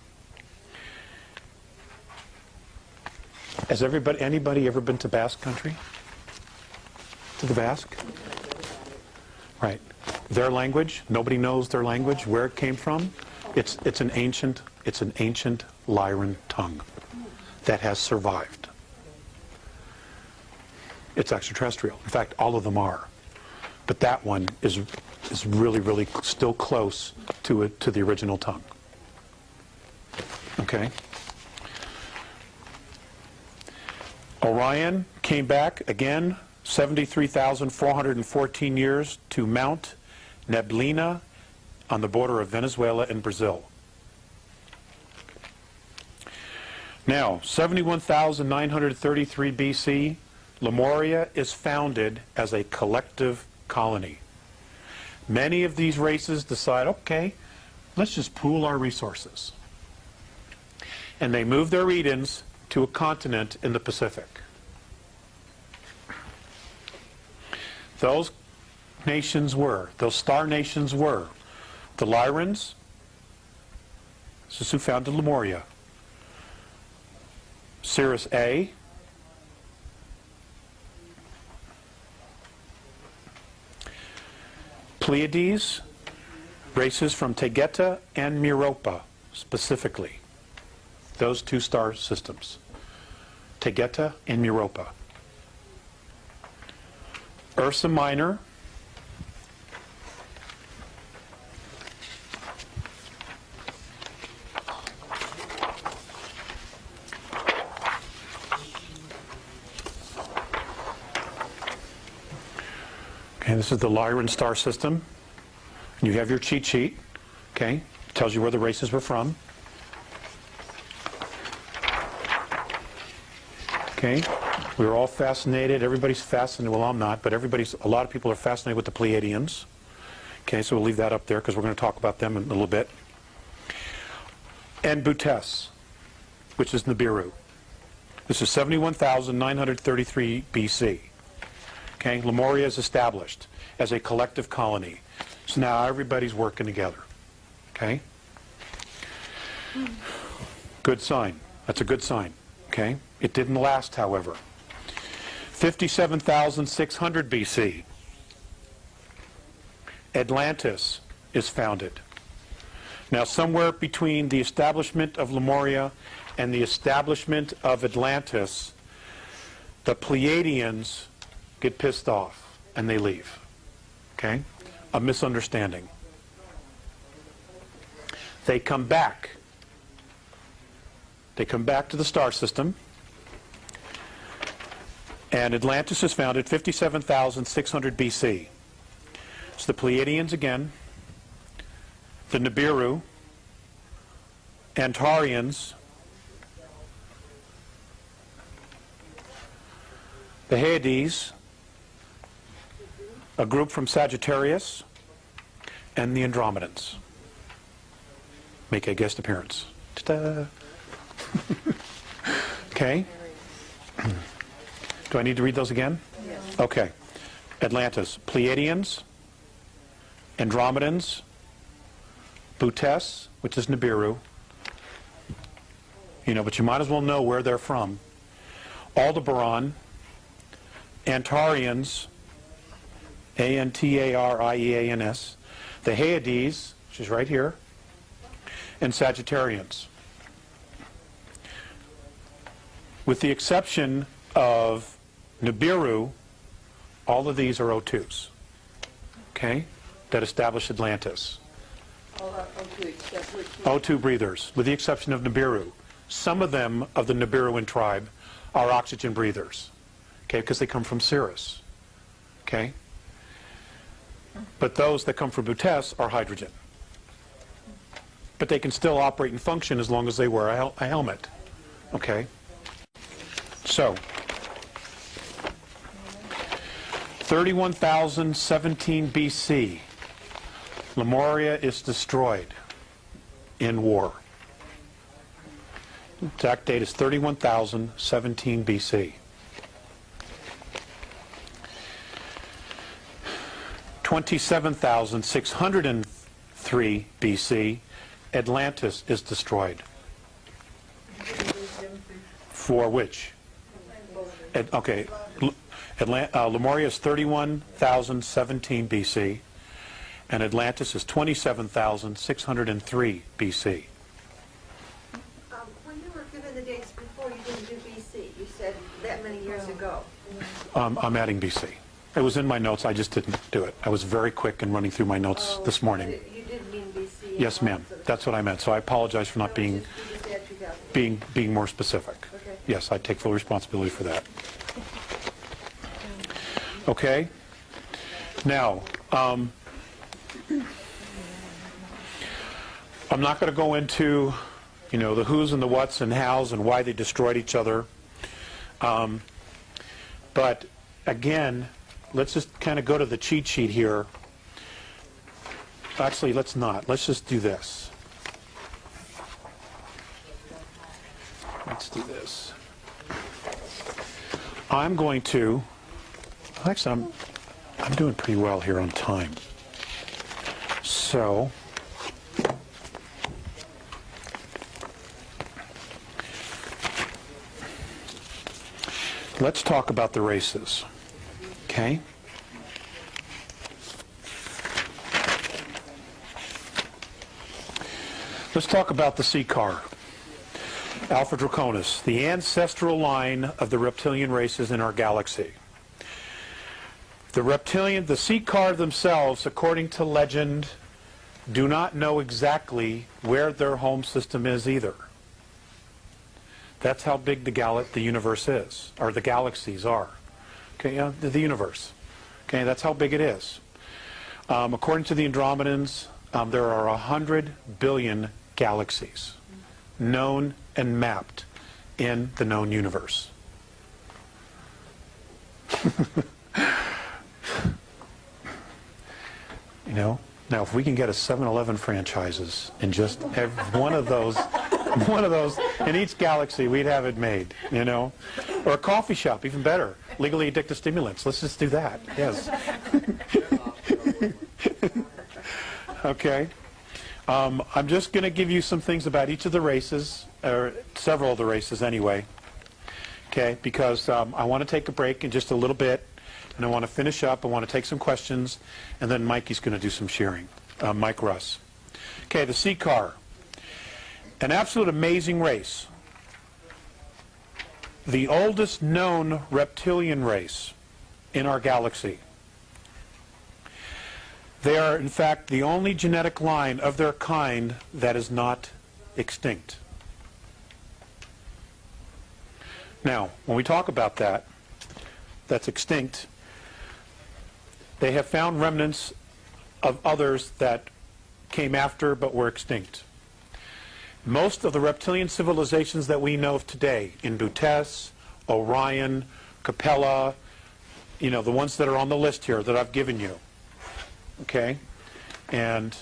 A: Has anybody ever been to Basque country? To the Basque? Right. Their language, nobody knows their language, where it came from. It's an ancient Lyran tongue that has survived. It's extraterrestrial. In fact, all of them are. But that one is really, really still close to the original tongue. Okay? Orion Came back again, 73,414 years to Mount Neblina on the border of Venezuela and Brazil. Now, 71,933 BC, Lemuria is founded as a collective colony. Many of these races decide, okay, let's just pool our resources. And they move their Edens to a continent in the Pacific. Those star nations were the Lyrans, this is who founded Lemuria, Sirius A, Pleiades, races from Tegeta and Meropa, specifically. Those two star systems, Tegeta and Meropa. Ursa Minor, okay, this is the Lyran star system. You have your cheat sheet, okay? It tells you where the races were from. Okay, we were all fascinated. Everybody's fascinated. Well, I'm not, but a lot of people are fascinated with the Pleiadians. Okay, so we'll leave that up there because we're going to talk about them in a little bit. And Butes, which is Nibiru. This is 71,933 BC. Okay, Lemuria is established as a collective colony. So now everybody's working together. Okay? Good sign. That's a good sign. Okay? It didn't last, however. 57,600 BC. Atlantis is founded. Now, somewhere between the establishment of Lemuria and the establishment of Atlantis, the Pleiadians get pissed off and they leave. Okay? A misunderstanding. They come back. They come back to the star system. And Atlantis is founded 57,600 BC. It's the Pleiadians again, the Nibiru, Antarians, the Hyades, a group from Sagittarius, and the Andromedans make a guest appearance. Ta-da! Okay. Do I need to read those again?
B: Yes.
A: Okay. Atlantis, Pleiadians, Andromedans, Butes, which is Nibiru. You know, but you might as well know where they're from. Aldebaran, Antarians, Antarieans, the Hyades, which is right here, and Sagittarians. With the exception of Nibiru, all of these are O2s, okay, that establish Atlantis. O2 breathers, with the exception of Nibiru. Some of them of the Nibiruan tribe are oxygen breathers, okay, because they come from Sirius, okay? But those that come from Butes are hydrogen. But they can still operate and function as long as they wear a helmet, okay? So, 31,017 BC, Lemuria is destroyed in war. Exact date is 31,017 BC. 27,603 BC, Atlantis is destroyed. For which? Okay, Lemuria is 31,017 BC, and Atlantis is 27,603 BC.
D: When you were given the dates before, you didn't do BC. You said that many years ago.
A: I'm adding BC. It was in my notes, I just didn't do it. I was very quick in running through my notes this morning.
D: You did mean BC.
A: Yes, ma'am. That's what I meant. So I apologize for not being more specific.
D: Okay.
A: Yes, I take full responsibility for that. Okay? Now, I'm not going to go into, the who's and the what's and how's and why they destroyed each other. But again, let's just kind of go to the cheat sheet here. Actually, let's not. Let's just do this. Let's do this. I'm going to, actually, I'm doing pretty well here on time. So, let's talk about the races, okay? Let's talk about the sea car. Alpha Draconis, the ancestral line of the reptilian races in our galaxy. The sea car themselves, according to legend, do not know exactly where their home system is either. That's how big the universe is, or the galaxies are. Okay, the universe. Okay, that's how big it is. According to the Andromedans, there are 100 billion galaxies known and mapped in the known universe. Now if we can get a 7-Eleven franchises in just one of those in each galaxy, we'd have it made, Or a coffee shop, even better. Legally addictive stimulants. Let's just do that. Yes. Okay. I'm just going to give you some things about each of the races, or several of the races anyway, okay, because I want to take a break in just a little bit, and I want to finish up. I want to take some questions, and then Mikey's going to do some sharing, Mike Russ. Okay, the sea car, an absolute amazing race, the oldest known reptilian race in our galaxy. They are, in fact, the only genetic line of their kind that is not extinct. Now, when we talk about that's extinct, they have found remnants of others that came after but were extinct. Most of the reptilian civilizations that we know of today, in Butes, Orion, Capella, the ones that are on the list here that I've given you, okay? And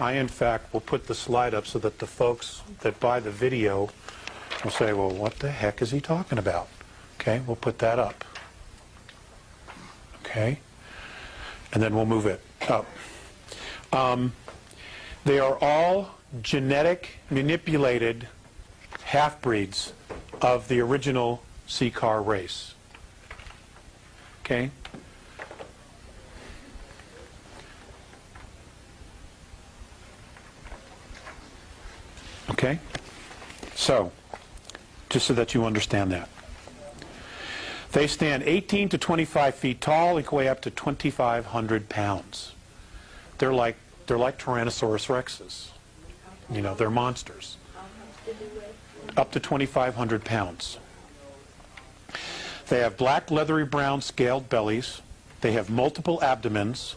A: I, in fact, will put the slide up so that the folks that buy the video will say, well, what the heck is he talking about? Okay, we'll put that up. Okay? And then we'll move it up. They are all genetic manipulated half-breeds of the original sea car race. Okay? Okay? So, just so that you understand that. They stand 18 to 25 feet tall and can weigh up to 2,500 pounds. They're like Tyrannosaurus rexes. They're monsters. Up to 2,500 pounds. They have black, leathery brown scaled bellies. They have multiple abdomens.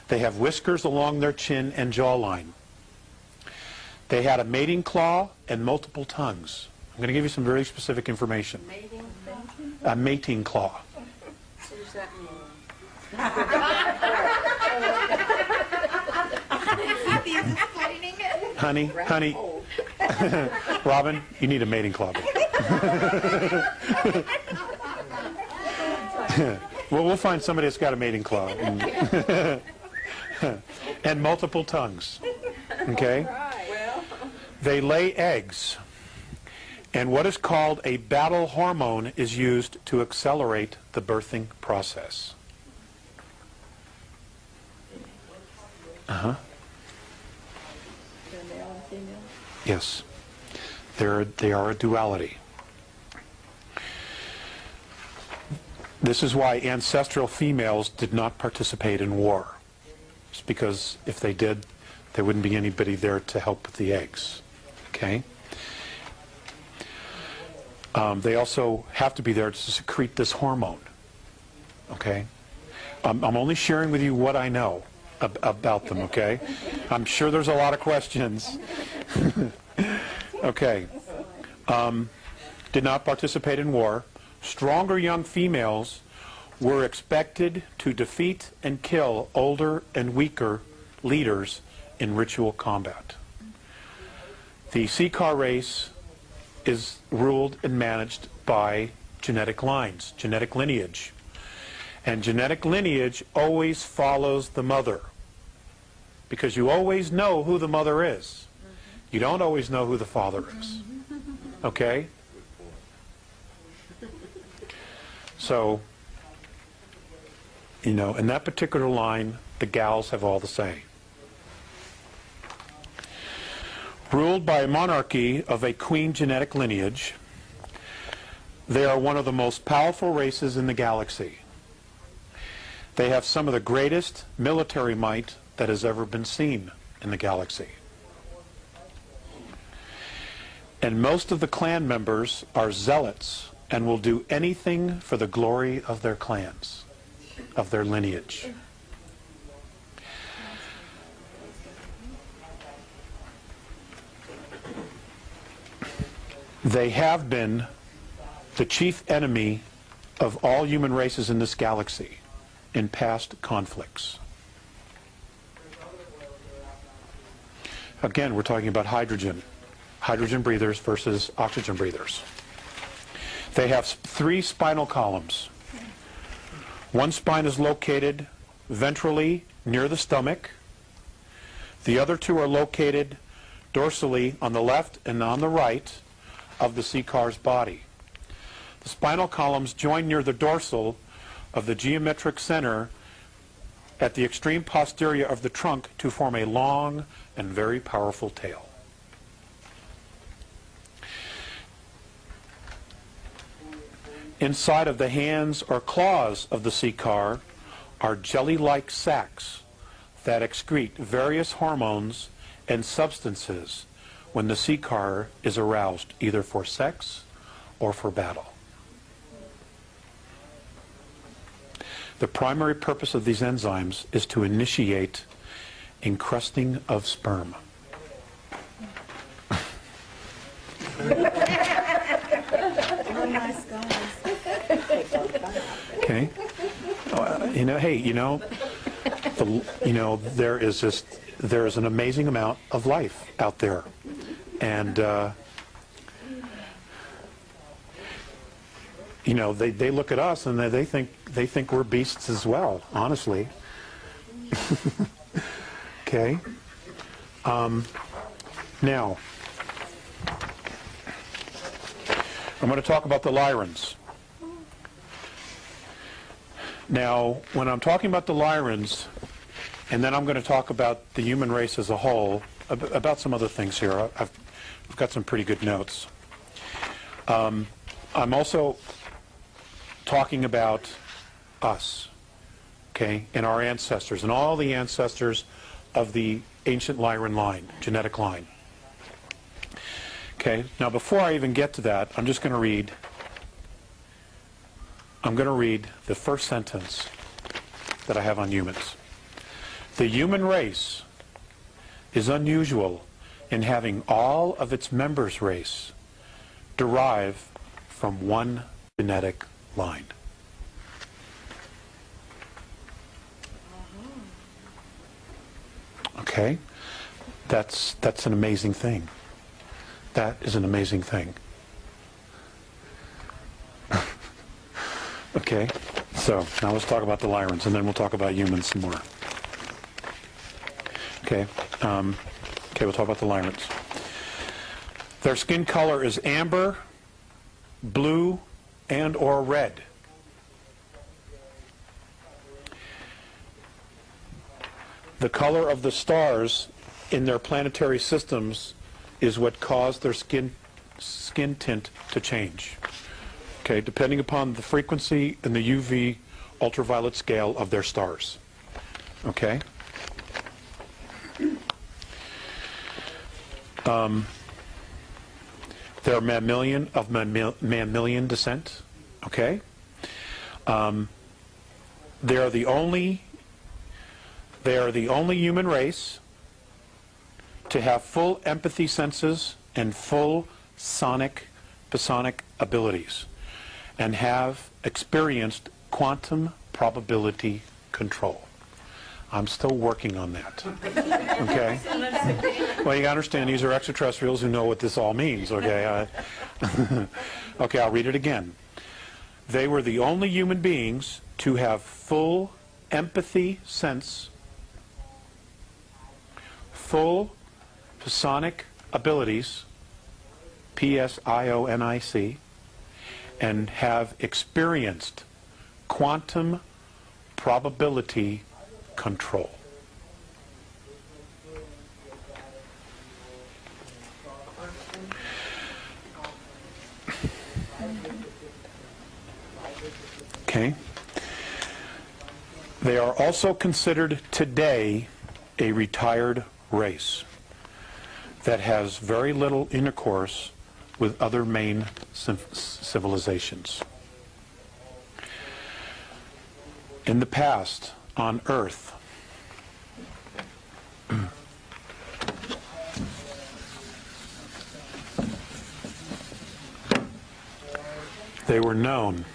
A: They have whiskers along their chin and jawline. They had a mating claw and multiple tongues. I'm going to give you some very specific information. A mating claw.
D: What does that mean?
A: Honey, Robin, you need a mating claw. Well, we'll find somebody that's got a mating claw. And multiple tongues. Okay? They lay eggs. And what is called a battle hormone is used to accelerate the birthing process. Yes. They are a duality. This is why ancestral females did not participate in war. It's because if they did, there wouldn't be anybody there to help with the eggs. Okay? They also have to be there to secrete this hormone. Okay? I'm only sharing with you what I know about them, okay? I'm sure there's a lot of questions. Okay. Did not participate in war. Stronger young females were expected to defeat and kill older and weaker leaders in ritual combat. The Seeker race is ruled and managed by genetic lines, genetic lineage. And genetic lineage always follows the mother, because you always know who the mother is. You don't always know who the father is. Okay? So, you know, in that particular line, the gals have all the say. Ruled by a monarchy of a queen genetic lineage, they are one of the most powerful races in the galaxy. They have some of the greatest military might that has ever been seen in the galaxy. And most of the clan members are zealots and will do anything for the glory of their clans, of their lineage. They have been the chief enemy of all human races in this galaxy in past conflicts. Again, we're talking about hydrogen breathers versus oxygen breathers. They have 3 spinal columns. One spine is located ventrally near the stomach. The other 2 are located dorsally on the left and on the right of the Seeker's body. The spinal columns join near the dorsal of the geometric center at the extreme posterior of the trunk to form a long and very powerful tail. Inside of the hands or claws of the Seeker are jelly-like sacs that excrete various hormones and substances when the Seeker is aroused, either for sex or for battle. The primary purpose of these enzymes is to initiate encrusting of sperm. Okay. There is an amazing amount of life out there, and they look at us and they think we're beasts as well. Honestly. Okay. Now, I'm going to talk about the Lyrans. Now, when I'm talking about the Lyrans, and then I'm going to talk about the human race as a whole, about some other things here. I've got some pretty good notes. I'm also talking about us, okay, and our ancestors, and all the ancestors of the ancient Lyran line, genetic line. Okay, now before I even get to that, I'm going to read the first sentence that I have on humans. The human race is unusual in having all of its members' race derive from one genetic line. Okay? That's an amazing thing. That is an amazing thing. Okay, so now let's talk about the Lyrans, and then we'll talk about humans some more. Okay, we'll talk about the Lyrans. Their skin color is amber, blue, and or red. The color of the stars in their planetary systems is what caused their skin tint to change. Okay, depending upon the frequency and the UV ultraviolet scale of their stars. Okay? They're mammalian of mammalian descent. Okay. They are the only human race to have full empathy senses and full psionic abilities, and have experienced quantum probability control. I'm still working on that. Okay? Well, you gotta understand, these are extraterrestrials who know what this all means, okay? Okay, I'll read it again. They were the only human beings to have full empathy sense, full psionic abilities, psionic, and have experienced quantum probability control. Okay. They are also considered today a retired race that has very little intercourse with other main civilizations. In the past, on Earth, they were known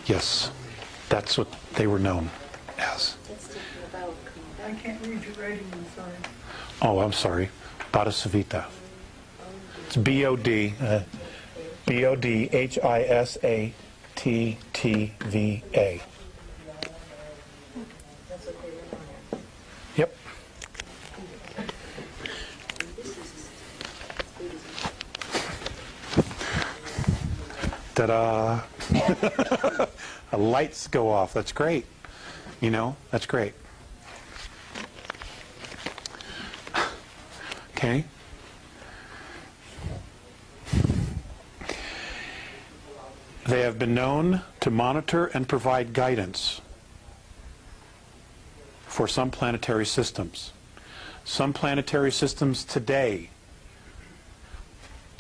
A: Yes, that's what they were known as.
B: I can't read your writing, I'm sorry.
A: Oh, I'm sorry. Bodhisattva. It's B-O-D-H-I-S-A-T-T-V-A. Yep. Ta-da! The lights go off. That's great. You know, that's great. Okay. They have been known to monitor and provide guidance for some planetary systems. Some planetary systems today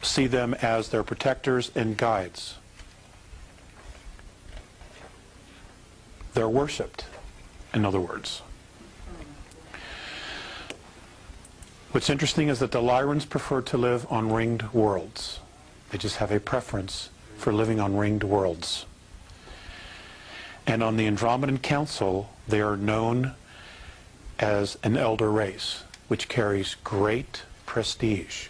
A: see them as their protectors and guides. They're worshipped, in other words. What's interesting is that the Lyrans prefer to live on ringed worlds. They just have a preference for living on ringed worlds. And on the Andromedan Council, they are known as an elder race, which carries great prestige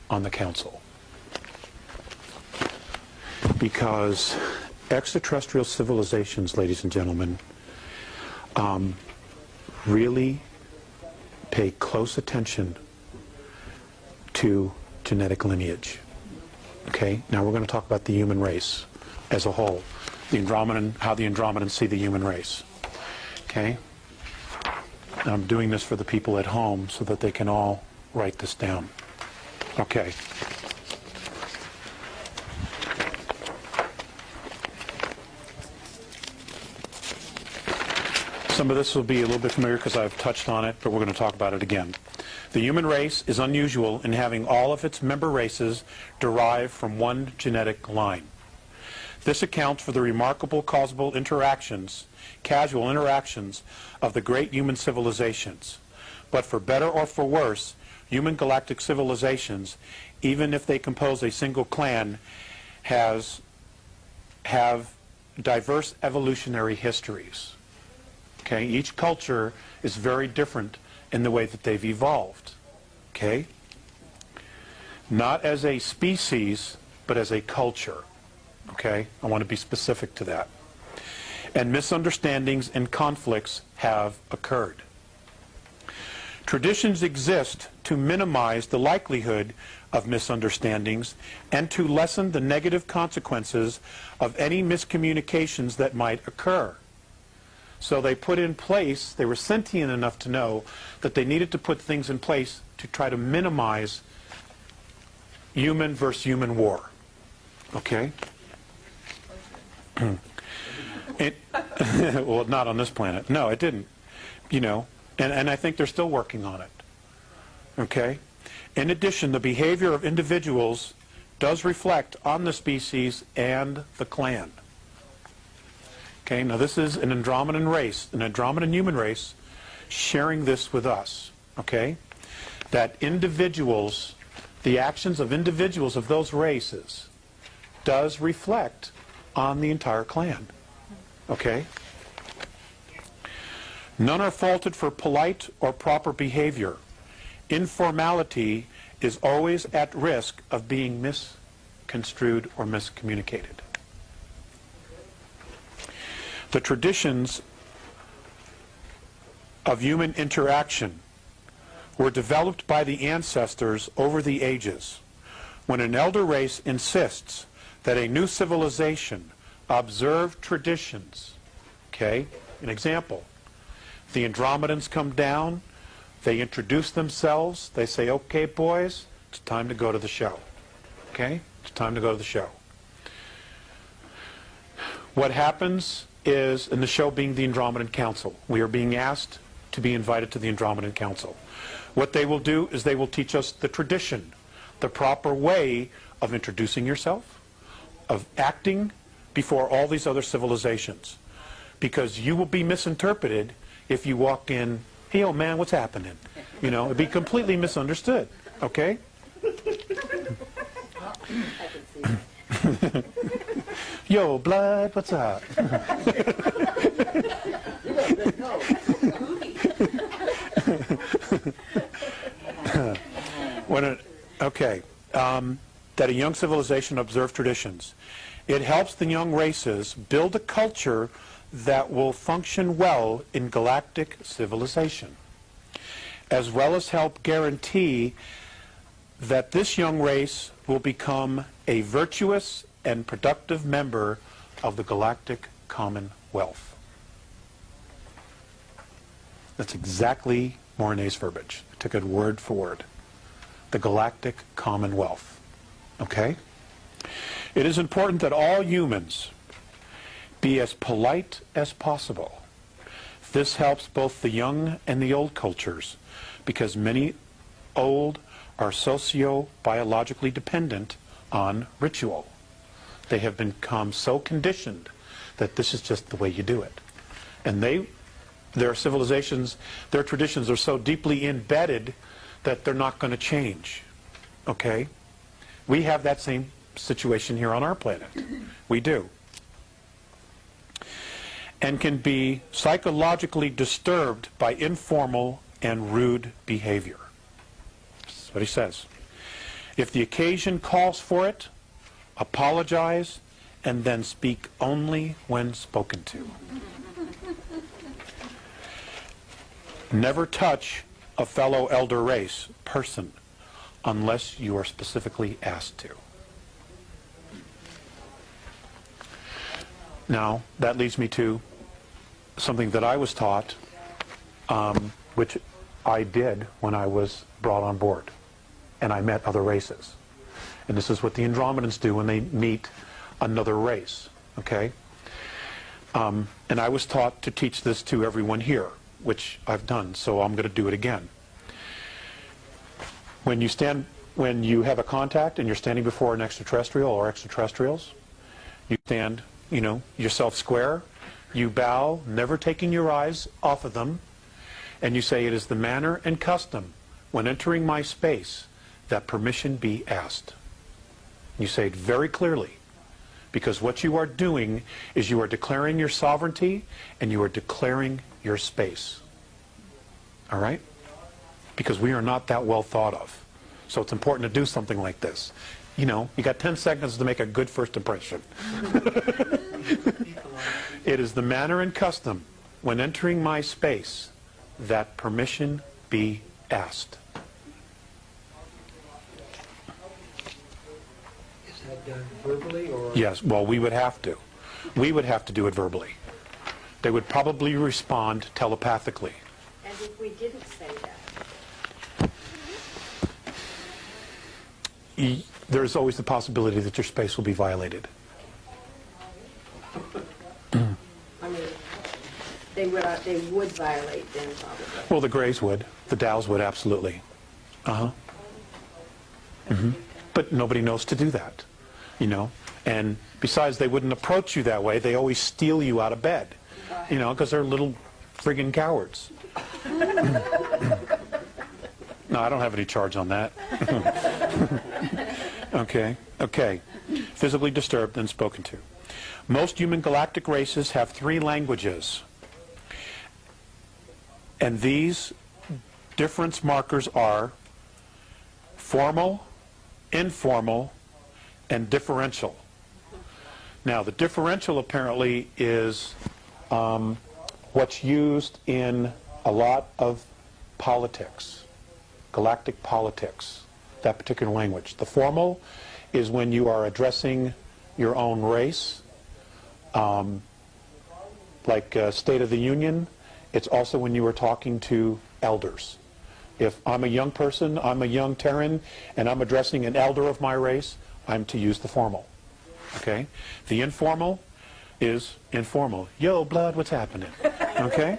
A: on the council. Because extraterrestrial civilizations, ladies and gentlemen, really pay close attention to genetic lineage. Okay, now we're going to talk about the human race as a whole. The Andromedan, how the Andromedans see the human race. Okay? I'm doing this for the people at home so that they can all write this down. Okay. Some of this will be a little bit familiar because I've touched on it, but we're going to talk about it again. The human race is unusual in having all of its member races derive from one genetic line. This accounts for the remarkable causal interactions, casual interactions of the great human civilizations. But for better or for worse, human galactic civilizations, even if they compose a single clan, have diverse evolutionary histories. Okay, each culture is very different in the way that they've evolved. Okay? Not as a species, but as a culture. Okay? I want to be specific to that. And misunderstandings and conflicts have occurred. Traditions exist to minimize the likelihood of misunderstandings and to lessen the negative consequences of any miscommunications that might occur. So they put in place, they were sentient enough to know that they needed to put things in place to try to minimize human versus human war. Okay? Well, not on this planet. No, it didn't. You know, and I think they're still working on it. Okay? In addition, the behavior of individuals does reflect on the species and the clan. Okay, now this is an Andromedan race, an Andromedan human race, sharing this with us. Okay? That individuals, the actions of individuals of those races does reflect on the entire clan. Okay? None are faulted for polite or proper behavior. Informality is always at risk of being misconstrued or miscommunicated. The traditions of human interaction were developed by the ancestors over the ages. When an elder race insists that a new civilization observe traditions, okay, an example, the Andromedans come down, they introduce themselves, they say, okay boys, it's time to go to the show. Okay? It's time to go to the show. What happens is, in the show being the Andromedan Council, we are being asked to be invited to the Andromedan Council. What they will do is they will teach us the tradition, the proper way of introducing yourself, of acting before all these other civilizations. Because you will be misinterpreted if you walk in, hey, oh man, what's happening? You know, it'd be completely misunderstood. Okay? Yo, blood, what's up? That a young civilization observe traditions. It helps the young races build a culture that will function well in galactic civilization, as well as help guarantee that this young race will become a virtuous and productive member of the galactic commonwealth. That's exactly Mornay's verbiage. I took it word for word. The galactic commonwealth. Okay? It is important that all humans be as polite as possible. This helps both the young and the old cultures, because many old are socio-biologically dependent on ritual. They have become so conditioned that this is just the way you do it. And their civilizations, their traditions are so deeply embedded that they're not going to change. Okay? We have that same situation here on our planet. We do. And can be psychologically disturbed by informal and rude behavior. That's what he says. If the occasion calls for it, apologize, and then speak only when spoken to. Never touch a fellow elder race person unless you are specifically asked to. Now, that leads me to something that I was taught, which I did when I was brought on board, and I met other races. And this is what the Andromedans do when they meet another race, okay? And I was taught to teach this to everyone here, which I've done, so I'm going to do it again. When you have a contact and you're standing before an extraterrestrial or extraterrestrials, you stand, you know, yourself square, you bow, never taking your eyes off of them, and you say, it is the manner and custom when entering my space that permission be asked. You say it very clearly, because what you are doing is you are declaring your sovereignty and you are declaring your space. All right? Because we are not that well thought of. So it's important to do something like this. You know, you got 10 seconds to make a good first impression. It is the manner and custom when entering my space that permission be asked.
E: Is that done verbally or?
A: Yes, well, we would have to. We would have to do it verbally. They would probably respond telepathically.
D: And if we didn't say that?
A: there's always the possibility that your space will be violated.
D: I mean, they would violate then probably.
A: Well, the Greys would. The Dows would, absolutely. Uh-huh. But nobody knows to do that, you know. And besides, they wouldn't approach you that way. They always steal you out of bed, you know, because they're little friggin' cowards. No, I don't have any charge on that. Okay. Physically disturbed and spoken to. Most human galactic races have 3 languages. And these difference markers are formal, informal, and differential. Now, the differential apparently is what's used in a lot of politics, galactic politics, that particular language. The formal is when you are addressing your own race, like State of the Union. It's also when you are talking to elders. If I'm a young person, I'm a young Terran, and I'm addressing an elder of my race, I'm to use the formal. Okay? The informal is informal. Yo, blood, what's happening? Okay?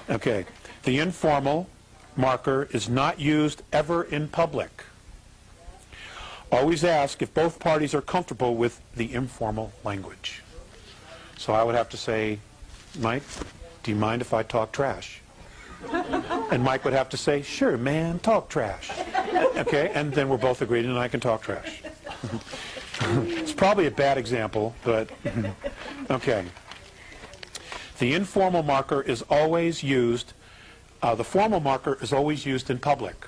A: Okay. The informal marker is not used ever in public. Always ask if both parties are comfortable with the informal language. So I would have to say, Mike, do you mind if I talk trash? And Mike would have to say, sure, man, talk trash. Okay, and then we're both agreed and I can talk trash. It's probably a bad example, but okay. The informal marker is always used, the formal marker is always used in public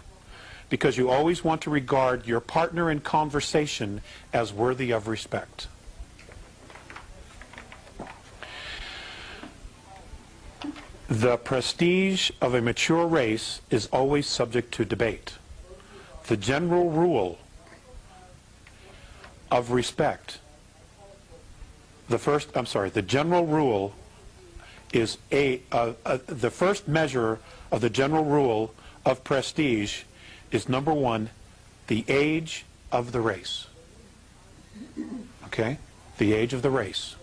A: because you always want to regard your partner in conversation as worthy of respect. The prestige of a mature race is always subject to debate. The general rule of respect, the general rule is the first measure of the general rule of prestige is number 1, the age of the race. Okay? The age of the race.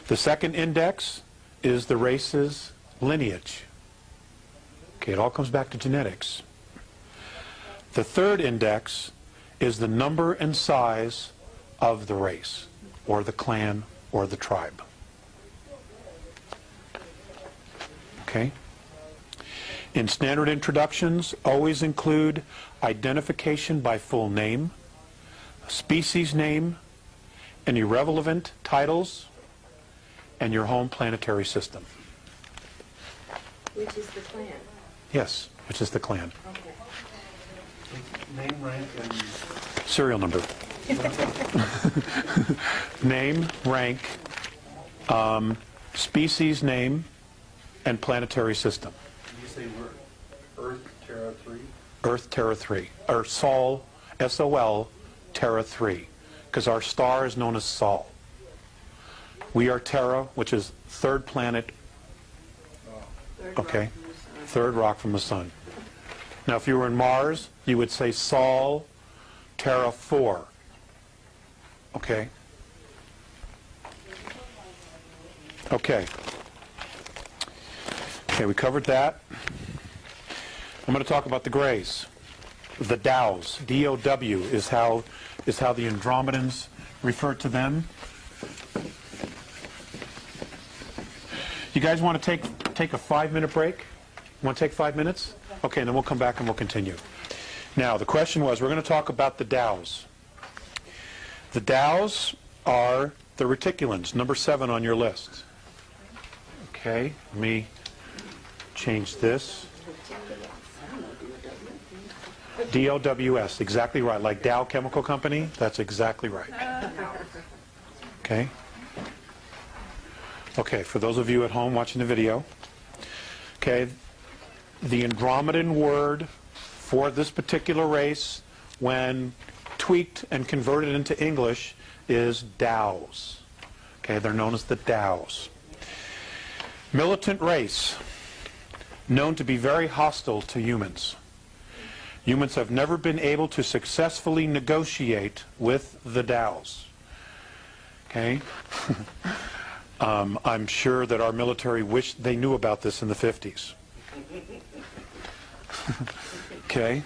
A: The second index is the race's lineage. Okay, it all comes back to genetics. The third index is the number and size of the race, or the clan, or the tribe. Okay? In standard introductions, always include identification by full name, species name, and irrelevant titles, and your home planetary system.
D: Which is the clan?
A: Yes, which is the clan.
D: Okay.
E: name, rank, and
A: Serial number. Name, rank, species name, and planetary system.
E: did you say we're Earth, Terra 3?
A: Earth, Terra 3. Or Sol, S-O-L, Terra 3. Because our star is known as Sol. We are Terra, which is third planet, okay? Third rock from the sun. Now, if you were in Mars, you would say Sol, Terra 4. Okay? Okay. Okay, we covered that. I'm going to talk about the Greys. The Dows. D-O-W is how the Andromedans refer to them. You guys want to take a 5-minute break? Want to take 5 minutes? Okay, and then we'll come back and we'll continue. Now, the question was, we're going to talk about the Dows. The Dows are the reticulans, number 7 on your list. Okay, let me change this. D-O-W-S, exactly right. Like Dow Chemical Company, that's exactly right. Okay. Okay, for those of you at home watching the video, okay, the Andromedan word for this particular race, when tweaked and converted into English, is Dows. Okay, they're known as the Dows. Militant race, known to be very hostile to humans. Humans have never been able to successfully negotiate with the Taos. Okay? I'm sure that our military wished they knew about this in the 50s. Okay?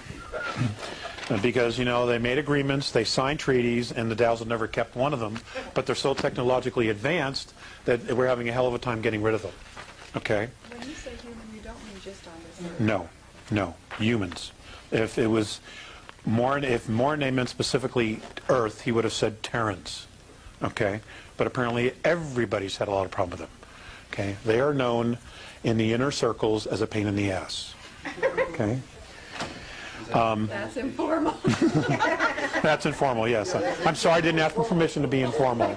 A: Because, you know, they made agreements, they signed treaties, and the Taos have never kept one of them, but they're so technologically advanced that we're having a hell of a time getting rid of them. Okay?
B: When you say human, you don't mean just on this earth.
A: No, no, humans. If it was more, if Mornay meant specifically Earth, he would have said Terrans. Okay? But apparently everybody's had a lot of problem with them. Okay? They are known in the inner circles as a pain in the ass. Okay?
B: That's informal.
A: That's informal, yes. I'm sorry I didn't ask for permission to be informal.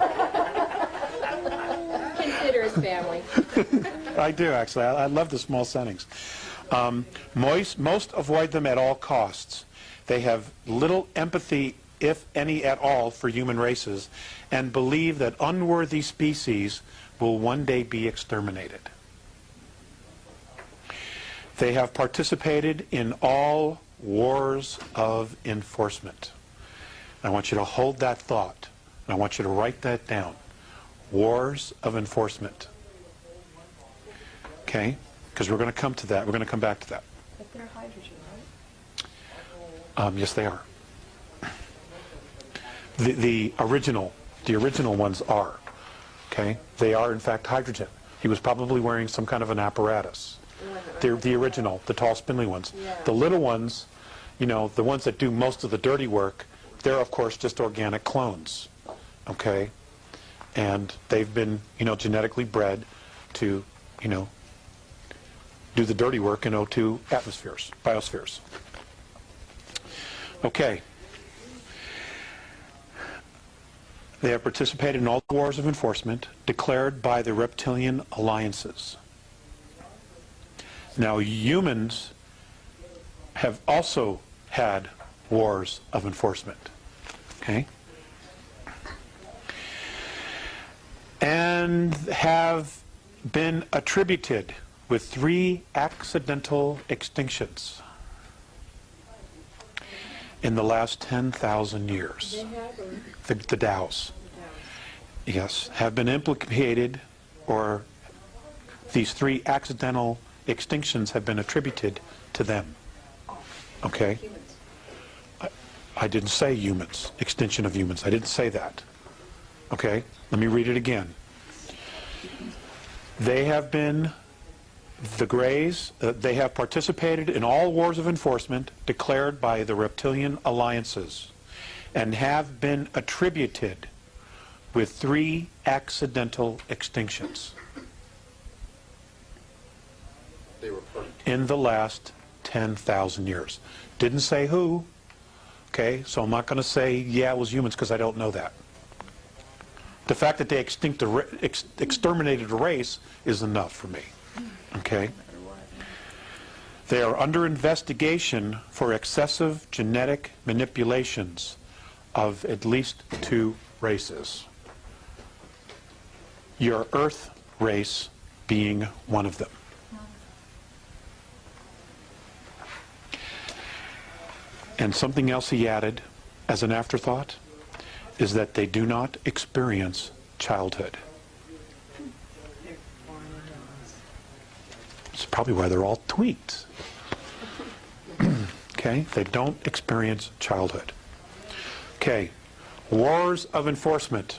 F: Consider his family.
A: I do, actually. I love the small settings. Most avoid them at all costs. They have little empathy, if any at all, for human races, and believe that unworthy species will one day be exterminated. They have participated in all wars of enforcement. I want you to hold that thought, and I want you to write that down. Wars of enforcement. Okay? Because we're going to come to that. We're going to come back to that.
B: But they're hydrogen, right?
A: Yes, they are. The original ones are. Okay? They are, in fact, hydrogen. He was probably wearing some kind of an apparatus. The original, the tall, spindly ones.
D: Yeah.
A: The little ones, you know, the ones that do most of the dirty work, they're, of course, just organic clones. Okay? And they've been, you know, genetically bred to, you know, do the dirty work in O2 atmospheres, biospheres. Okay. They have participated in all the wars of enforcement declared by the reptilian alliances. Now, humans have also had wars of enforcement. Okay? And have been attributed with 3 accidental extinctions in the last 10,000 years. The Taos. Yes, have been implicated, or these 3 accidental extinctions have been attributed to them. Okay? I didn't say humans, extinction of humans. I didn't say that. Okay? Let me read it again. They have been, the Greys, they have participated in all wars of enforcement declared by the reptilian alliances and have been attributed with 3 accidental extinctions
C: They were part
A: in the last 10,000 years. Didn't say who. Okay, so I'm not going to say, yeah, it was humans, because I don't know that. The fact that they exterminated a race is enough for me. Okay? They are under investigation for excessive genetic manipulations of at least 2 races. Your Earth race being one of them. And something else he added as an afterthought is that they do not experience childhood. It's probably why they're all tweaked. Okay? They don't experience childhood. Okay. Wars of enforcement.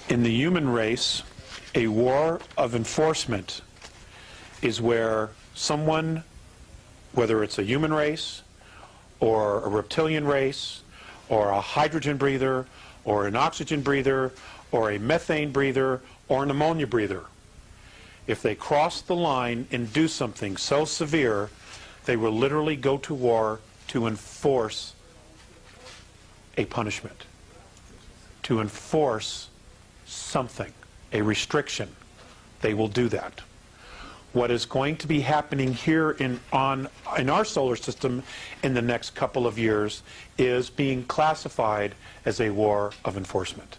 A: In the human race, a war of enforcement is where someone, whether it's a human race or a reptilian race or a hydrogen breather or an oxygen breather or a methane breather or an ammonia breather, if they cross the line and do something so severe, they will literally go to war to enforce a punishment, to enforce something, a restriction. They will do that. What is going to be happening here in our solar system in the next couple of years is being classified as a war of enforcement.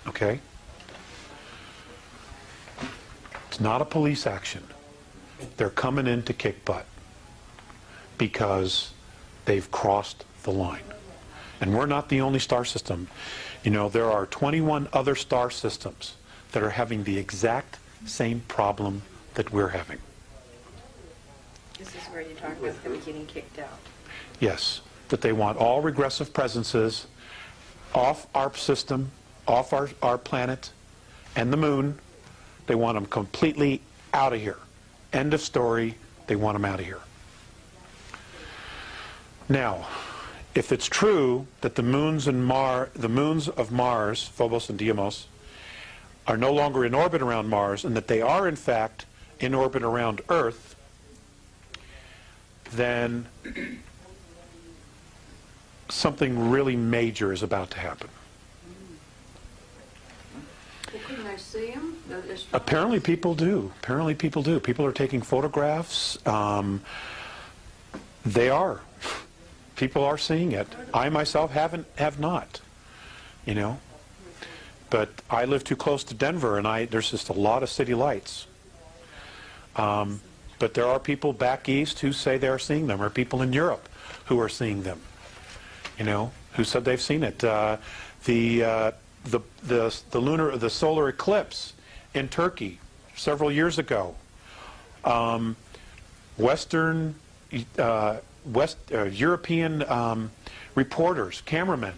A: Okay? It's not a police action. They're coming in to kick butt because they've crossed the line. And we're not the only star system. You know, there are 21 other star systems that are having the exact same problem that we're having.
B: This is where you talk about them getting kicked out.
A: Yes, that they want all regressive presences off our system, off our planet and the moon. They want them completely out of here. End of story. They want them out of here. Now, if it's true that the moons of Mars, Phobos and Deimos, are no longer in orbit around Mars, and that they are in fact in orbit around Earth, then something really major is about to happen.
D: Well, couldn't I see them?
A: Apparently people do. Apparently people do. People are taking photographs. They are. People are seeing it. I myself have not. You know. But I live too close to Denver, and there's just a lot of city lights. But there are people back east who say they're seeing them, or people in Europe who are seeing them. You know, who said they've seen it. The solar eclipse in Turkey several years ago. European reporters, cameramen,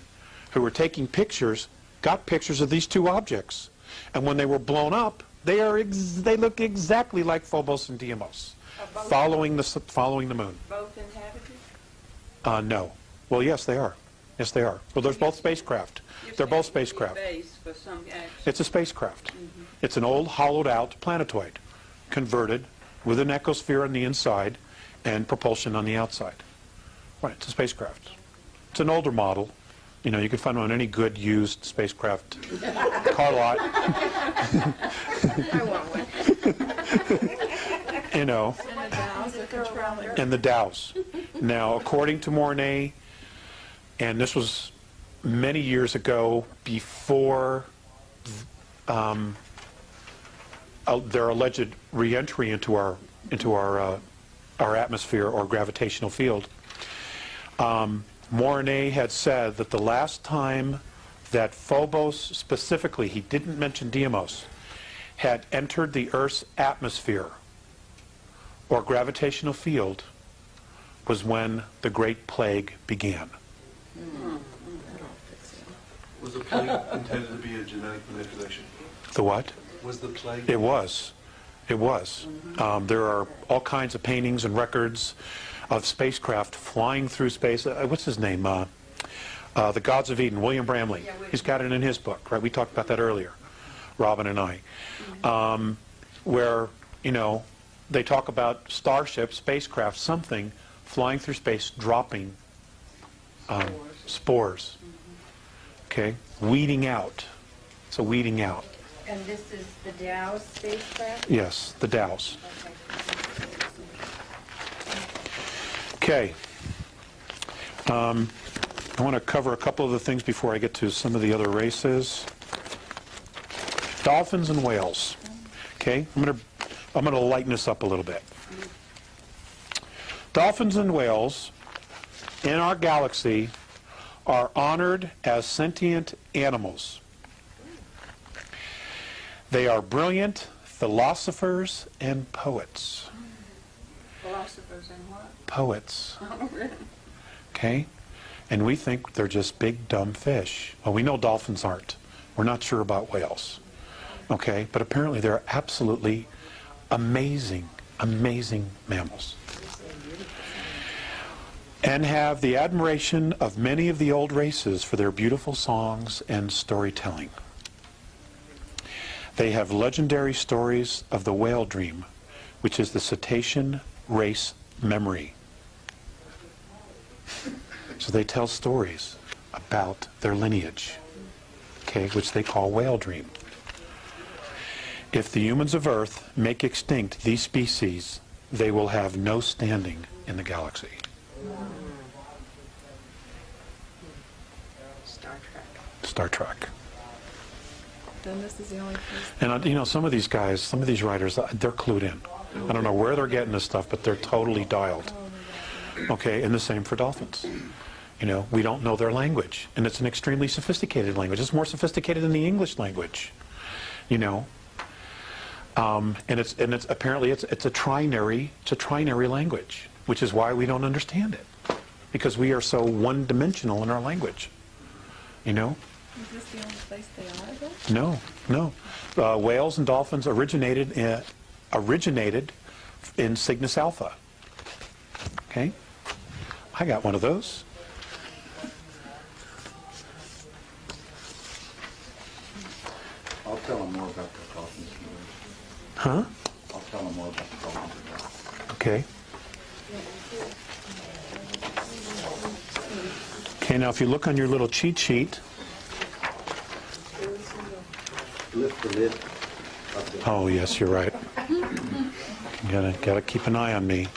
A: who were taking pictures, got pictures of these two objects, and when they were blown up, they look exactly like Phobos and Deimos, following the moon.
B: Both inhabited?
A: No. Well, yes, they are. Yes, they are. Well, there's both spacecraft. They're both spacecraft. It's a spacecraft. It's an old, hollowed-out planetoid, converted with an ecosphere on the inside and propulsion on the outside. Right, it's a spacecraft. It's an older model. You know, you can find them on any good used spacecraft car lot.
B: I want one.
A: You know. And the Dows. Now, according to Mornay, and this was many years ago, before their alleged re-entry into our atmosphere or gravitational field, Mornay had said that the last time that Phobos, specifically, he didn't mention Deimos, had entered the Earth's atmosphere or gravitational field was when the Great Plague began.
E: Was the plague intended to be a genetic manipulation?
A: The what?
E: Was the plague?
A: It was. It was. There are all kinds of paintings and records of spacecraft flying through space. What's his name? The Gods of Eden, William Bramley. He's got it in his book, right? We talked about that earlier, Robin and I. Where, you know, they talk about starships, spacecraft, something flying through space, dropping spores. Okay? Weeding out. It's a weeding out.
B: And this is the Dow spacecraft?
A: Yes, the Dows. Okay. I want to cover a couple of the things before I get to some of the other races. Dolphins and whales. Okay? I'm going to lighten this up a little bit. Dolphins and whales in our galaxy are honored as sentient animals. They are brilliant philosophers and poets.
B: Philosophers and what?
A: Poets.
B: Oh, really?
A: Okay? And we think they're just big, dumb fish. Well, we know dolphins aren't. We're not sure about whales. Okay? But apparently they're absolutely amazing, amazing mammals. And have the admiration of many of the old races for their beautiful songs and storytelling. They have legendary stories of the whale dream, which is the cetacean race memory. So they tell stories about their lineage, okay, which they call whale dream. If the humans of Earth make extinct these species, they will have no standing in the galaxy.
B: Star Trek.
A: Star Trek.
B: Then this is the only place.
A: And you know, some of these guys, some of these writers, they're clued in. I don't know where they're getting this stuff, but they're totally dialed. Okay, and the same for dolphins. You know, we don't know their language, and it's an extremely sophisticated language. It's more sophisticated than the English language. You know, and it's apparently it's a trinary language, which is why we don't understand it, because we are so one-dimensional in our language. You know.
B: Is this the only place they are, though?
A: No, no. Whales and dolphins originated in Cygnus Alpha. Okay, I got one of those.
C: I'll tell them more about the dolphins.
A: Huh?
C: I'll tell them more about the dolphins.
A: Okay. Okay, now if you look on your little cheat sheet.
C: Lift the lid of the...
A: Oh, yes, you're right. You gotta keep an eye on me.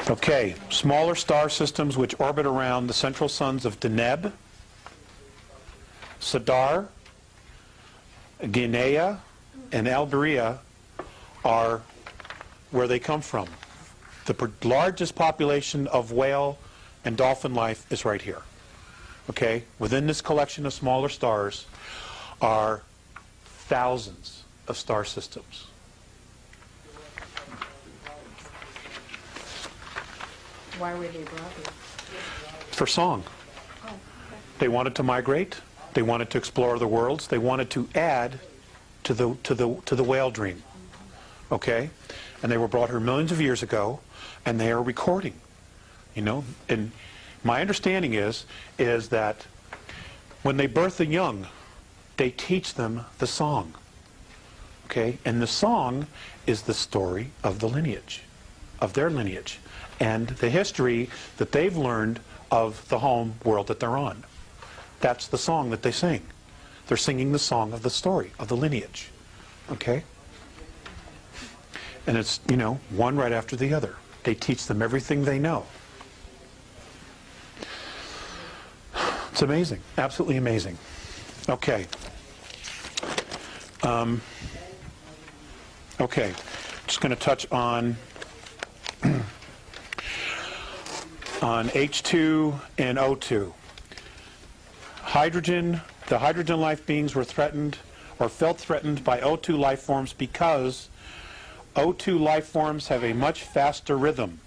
A: Okay, smaller star systems which orbit around the central suns of Deneb, Sadar, Guinea, and Alberia are where they come from. The largest population of whale and dolphin life is right here. Okay? Within this collection of smaller stars are thousands of star systems.
B: Why were they brought here?
A: For song. They wanted to migrate. They wanted to explore the worlds. They wanted to add to the whale dream. Okay? And they were brought here millions of years ago, and they are recording. You know, and my understanding is that when they birth the young, they teach them the song. Okay? And the song is the story of the lineage, of their lineage, and the history that they've learned of the home world that they're on. That's the song that they sing. They're singing the song of the story, of the lineage. Okay? And it's, you know, one right after the other. They teach them everything they know. It's amazing. Absolutely amazing. Okay. Okay. Just going to touch on H2 and O2. Hydrogen, the hydrogen life beings were threatened or felt threatened by O2 life forms because O2 life forms have a much faster rhythm.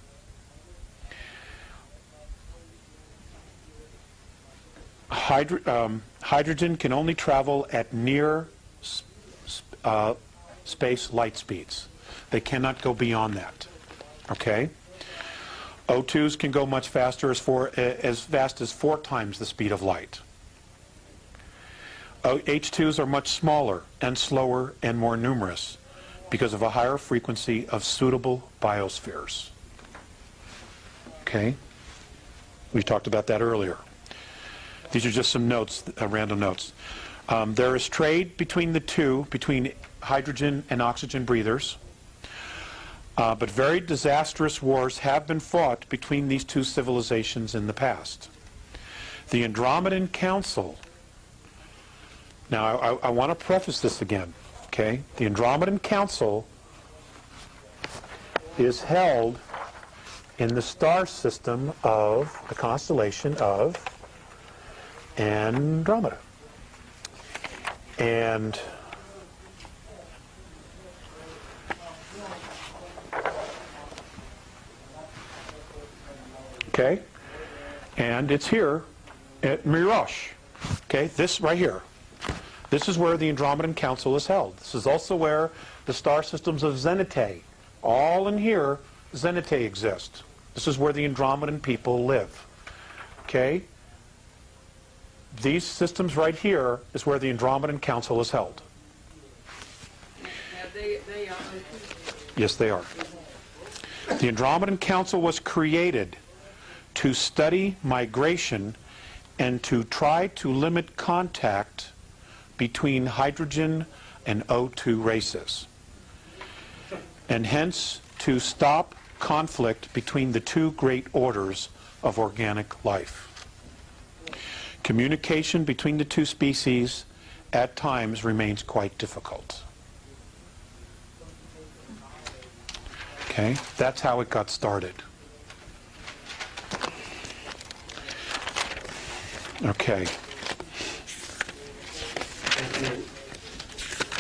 A: Hydrogen can only travel at near space light speeds. They cannot go beyond that. Okay? O2s can go much faster, as fast as 4 times the speed of light. H2s are much smaller and slower and more numerous because of a higher frequency of suitable biospheres. Okay? We talked about that earlier. These are just some notes, random notes. There is trade between the two, between hydrogen and oxygen breathers. But very disastrous wars have been fought between these two civilizations in the past. The Andromedan Council, now I want to preface this again, okay? The Andromedan Council is held in the star system of the constellation of Andromeda. And okay, and it's here at Mirosh. Okay, this right here. This is where the Andromedan Council is held. This is also where the star systems of Zenitae, all in here, Zenitae exist. This is where the Andromedan people live. Okay? These systems right here is where the Andromedan Council is held.
B: They are.
A: Yes, they are. The Andromedan Council was created to study migration and to try to limit contact between hydrogen and O2 races, and hence to stop conflict between the two great orders of organic life. Communication between the two species at times remains quite difficult. Okay, that's how it got started. Okay.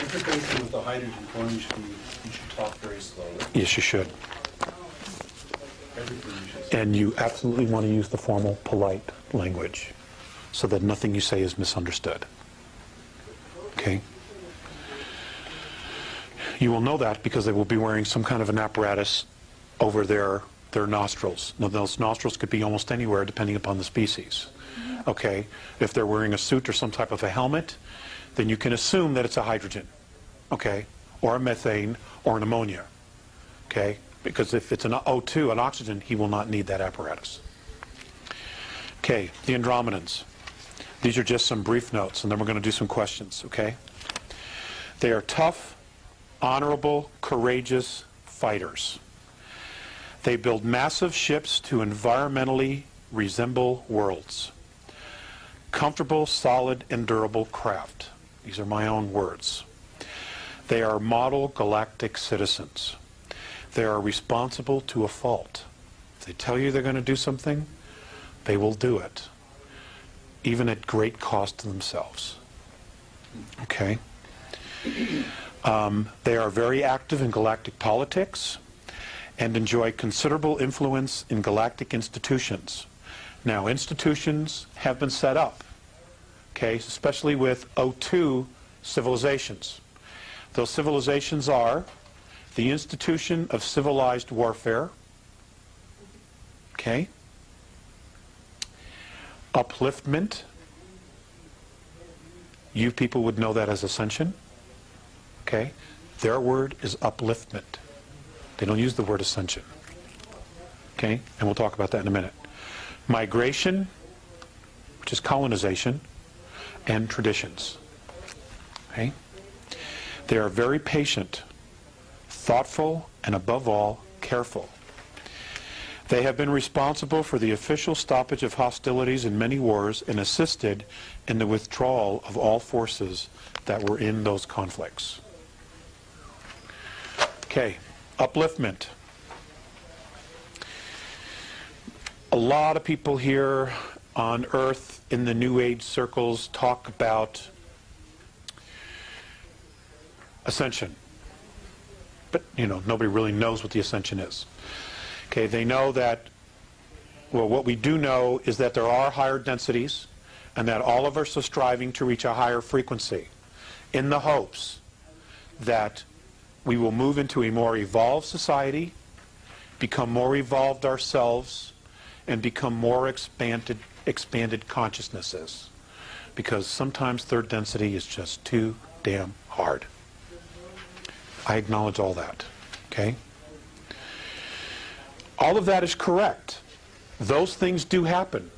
E: Interfacing with the hydrogen form, you should talk very slowly.
A: Yes, you should.
E: Everything you should say.
A: And you absolutely want to use the formal, polite language so that nothing you say is misunderstood. Okay? You will know that because they will be wearing some kind of an apparatus over their nostrils. Now, those nostrils could be almost anywhere depending upon the species. Okay? If they're wearing a suit or some type of a helmet, then you can assume that it's a hydrogen. Okay? Or a methane or an ammonia. Okay? Because if it's an O2, an oxygen, he will not need that apparatus. Okay, the Andromedans. These are just some brief notes, and then we're going to do some questions, okay? They are tough, honorable, courageous fighters. They build massive ships to environmentally resemble worlds. Comfortable, solid, and durable craft. These are my own words. They are model galactic citizens. They are responsible to a fault. If they tell you they're going to do something, they will do it, even at great cost to themselves. Okay? They are very active in galactic politics and enjoy considerable influence in galactic institutions. Now, institutions have been set up, okay, especially with O2 civilizations. Those civilizations are the Institution of Civilized Warfare, okay, upliftment. You people would know that as ascension, okay. Their word is upliftment. They don't use the word ascension, okay, and we'll talk about that in a minute. Migration, which is colonization, and traditions, okay. They are very patient, thoughtful, and above all, careful. They have been responsible for the official stoppage of hostilities in many wars and assisted in the withdrawal of all forces that were in those conflicts. Okay, upliftment. A lot of people here on Earth in the New Age circles talk about ascension. But, you know, nobody really knows what the ascension is. Okay, they know that, well, what we do know is that there are higher densities and that all of us are striving to reach a higher frequency in the hopes that we will move into a more evolved society, become more evolved ourselves, and become more expanded consciousnesses. Because sometimes third density is just too damn hard. I acknowledge all that, okay? All of that is correct. Those things do happen.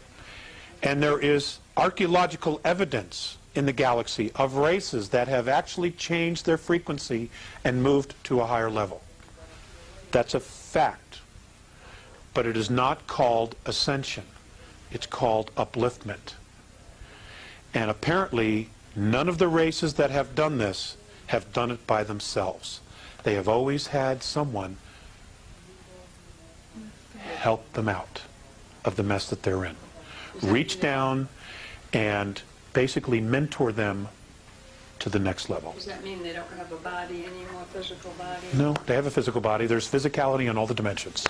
A: And there is archaeological evidence in the galaxy of races that have actually changed their frequency and moved to a higher level. That's a fact. But it is not called ascension. It's called upliftment. And apparently, none of the races that have done this have done it by themselves. They have always had someone help them out of the mess that they're in. Reach down and basically mentor them to the next level.
B: Does that mean they don't have a body anymore, physical body?
A: No, they have a physical body. There's physicality in all the dimensions.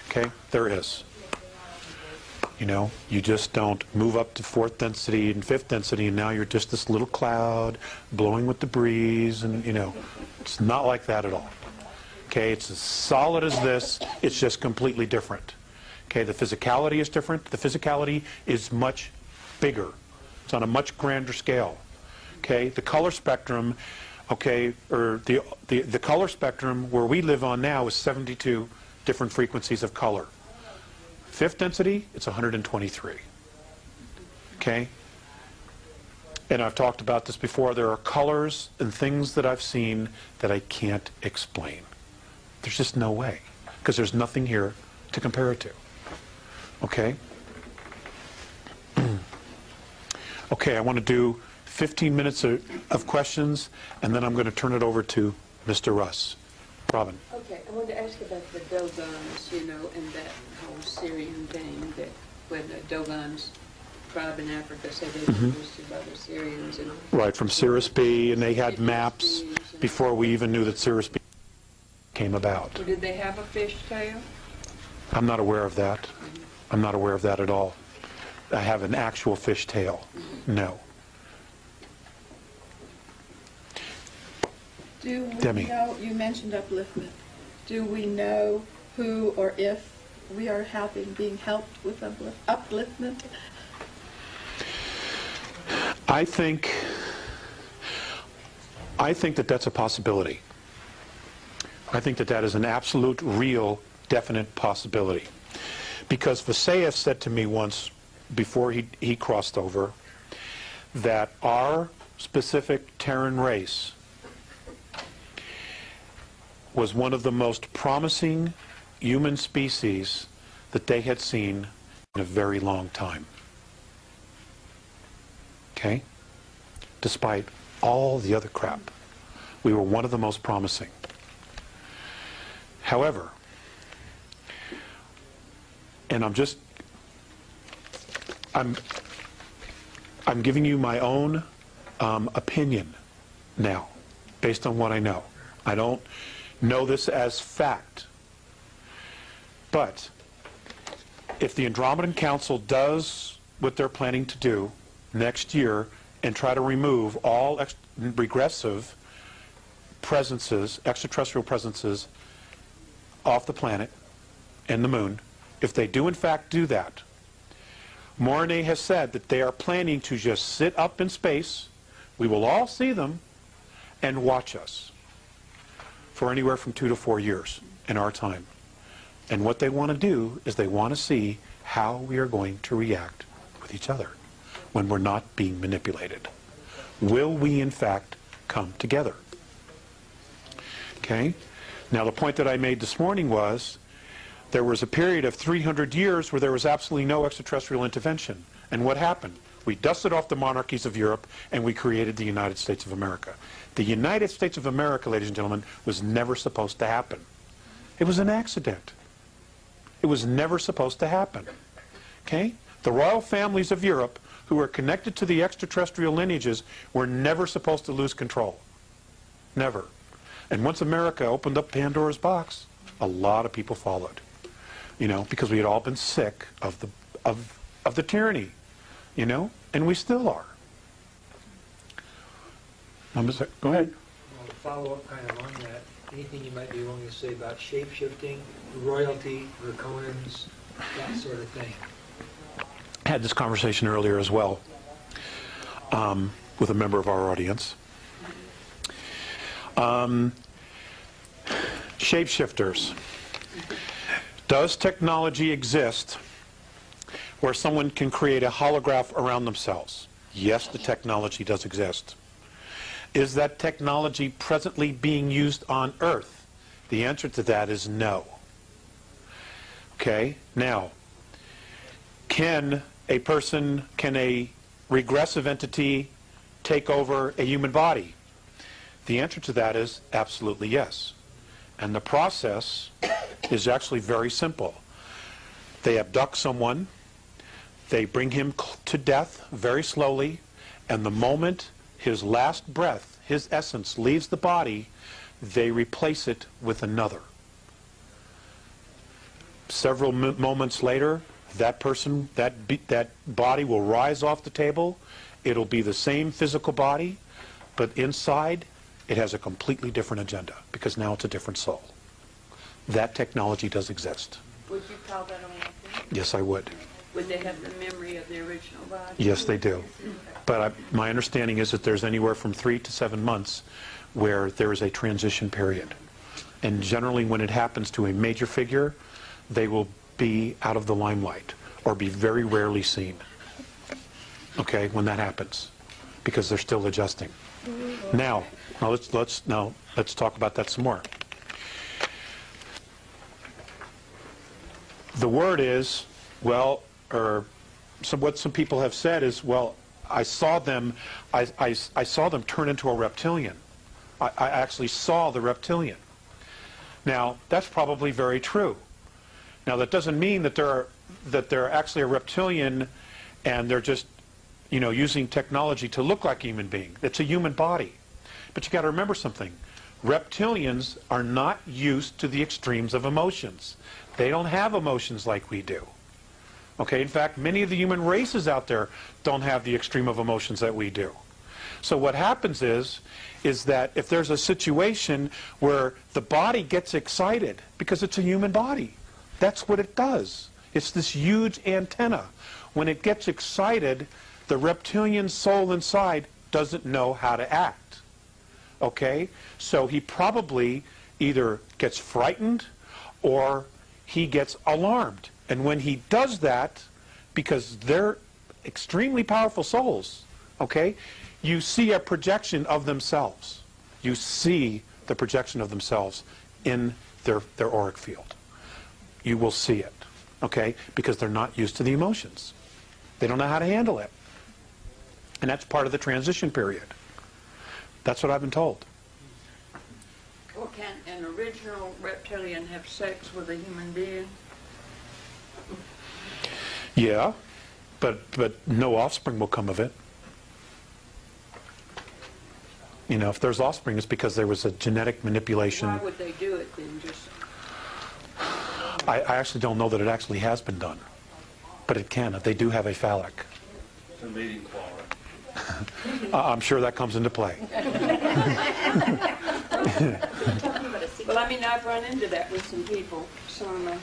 A: Okay? There is. You know, you just don't move up to fourth density and fifth density and now you're just this little cloud blowing with the breeze and, you know, it's not like that at all. Okay, it's as solid as this, it's just completely different. Okay, the physicality is different. The physicality is much bigger. It's on a much grander scale. Okay, the color spectrum, okay, or the color spectrum where we live on now is 72 different frequencies of color. Fifth density, it's 123. Okay? And I've talked about this before. There are colors and things that I've seen that I can't explain. There's just no way. Because there's nothing here to compare it to. Okay? Okay, I want to do 15 minutes of questions, and then I'm going to turn it over to Mr. Russ. Robin.
B: Okay, I wanted to ask about the Dogons, you know, and that whole Syrian thing, that when the Dogons tribe in Africa said they were boosted by the Syrians. And
A: Right, from Cirrus B, and they had maps before we even knew that Cirrus B came about.
B: Well, did they have a fish tail?
A: I'm not aware of that. I'm not aware of that at all. I have an actual fish tail. No.
F: Do we
A: Demi.
F: know, you mentioned upliftment, do we know who or if we are being helped with upliftment?
A: I think that that's a possibility. I think that that is an absolute, real, definite possibility. Because Visayas said to me once, before he crossed over, that our specific Terran race was one of the most promising human species that they had seen in a very long time. Okay? Despite all the other crap, we were one of the most promising. However, and I'm giving you my own opinion now, based on what I know. I don't know this as fact. But if the Andromedan Council does what they're planning to do next year and try to remove all regressive presences, extraterrestrial presences, off the planet and the moon, if they do in fact do that, Mornay has said that they are planning to just sit up in space, we will all see them, and watch us for anywhere from 2 to 4 years in our time. And what they want to do is they want to see how we are going to react with each other when we're not being manipulated. Will we in fact come together? Okay? Now the point that I made this morning was there was a period of 300 years where there was absolutely no extraterrestrial intervention. And what happened? We dusted off the monarchies of Europe and we created the United States of America. The United States of America, ladies and gentlemen, was never supposed to happen. It was an accident. It was never supposed to happen. Okay? The royal families of Europe, who were connected to the extraterrestrial lineages, were never supposed to lose control. Never. And once America opened up Pandora's box, a lot of people followed. You know, because we had all been sick of the tyranny, you know, and we still are. Go ahead.
G: Well, to follow up kind of on that, anything you might be willing to say about shape-shifting, royalty, draconians, that sort of thing?
A: I had this conversation earlier as well with a member of our audience. Shapeshifters. Does technology exist where someone can create a holograph around themselves? Yes, the technology does exist. Is that technology presently being used on Earth? The answer to that is no. Okay, now, can a regressive entity take over a human body? The answer to that is absolutely yes. And the process is actually very simple. They abduct someone, they bring him to death very slowly, and the moment his last breath, his essence, leaves the body, they replace it with another. Several moments later, that person, that body will rise off the table. It'll be the same physical body, but inside it has a completely different agenda, because now it's a different soul. That technology does exist.
B: Would you call that a monkey?
A: Yes, I would.
B: Would they have the memory of the original body?
A: Yes, they do. But my understanding is that there's anywhere from 3 to 7 months where there is a transition period. And generally when it happens to a major figure, they will be out of the limelight or be very rarely seen. Okay, when that happens, because they're still adjusting. Now let's talk about that some more. The word is Well, or what some people have said is, well, I saw them turn into a reptilian. I actually saw the reptilian. Now, that's probably very true. Now, that doesn't mean that they're actually a reptilian and they're just, using technology to look like a human being. It's a human body. But you got to remember something. Reptilians are not used to the extremes of emotions. They don't have emotions like we do. Okay, in fact, many of the human races out there don't have the extreme of emotions that we do. So what happens is that if there's a situation where the body gets excited, because it's a human body, that's what it does. It's this huge antenna. When it gets excited, the reptilian soul inside doesn't know how to act. Okay? So he probably either gets frightened or he gets alarmed. And when he does that, because they're extremely powerful souls, okay, you see a projection of themselves. You see the projection of themselves in their auric field. You will see it, okay, because they're not used to the emotions. They don't know how to handle it. And that's part of the transition period. That's what I've been told.
B: Well, can an original reptilian have sex with a human being?
A: Yeah, but no offspring will come of it. If there's offspring, it's because there was a genetic manipulation.
B: Why would they do it then? Just
A: I actually don't know that it actually has been done, but it can. They do have a phallic.
E: The mating claw.
A: I'm sure that comes into play.
B: well, I've run into that with some people. Some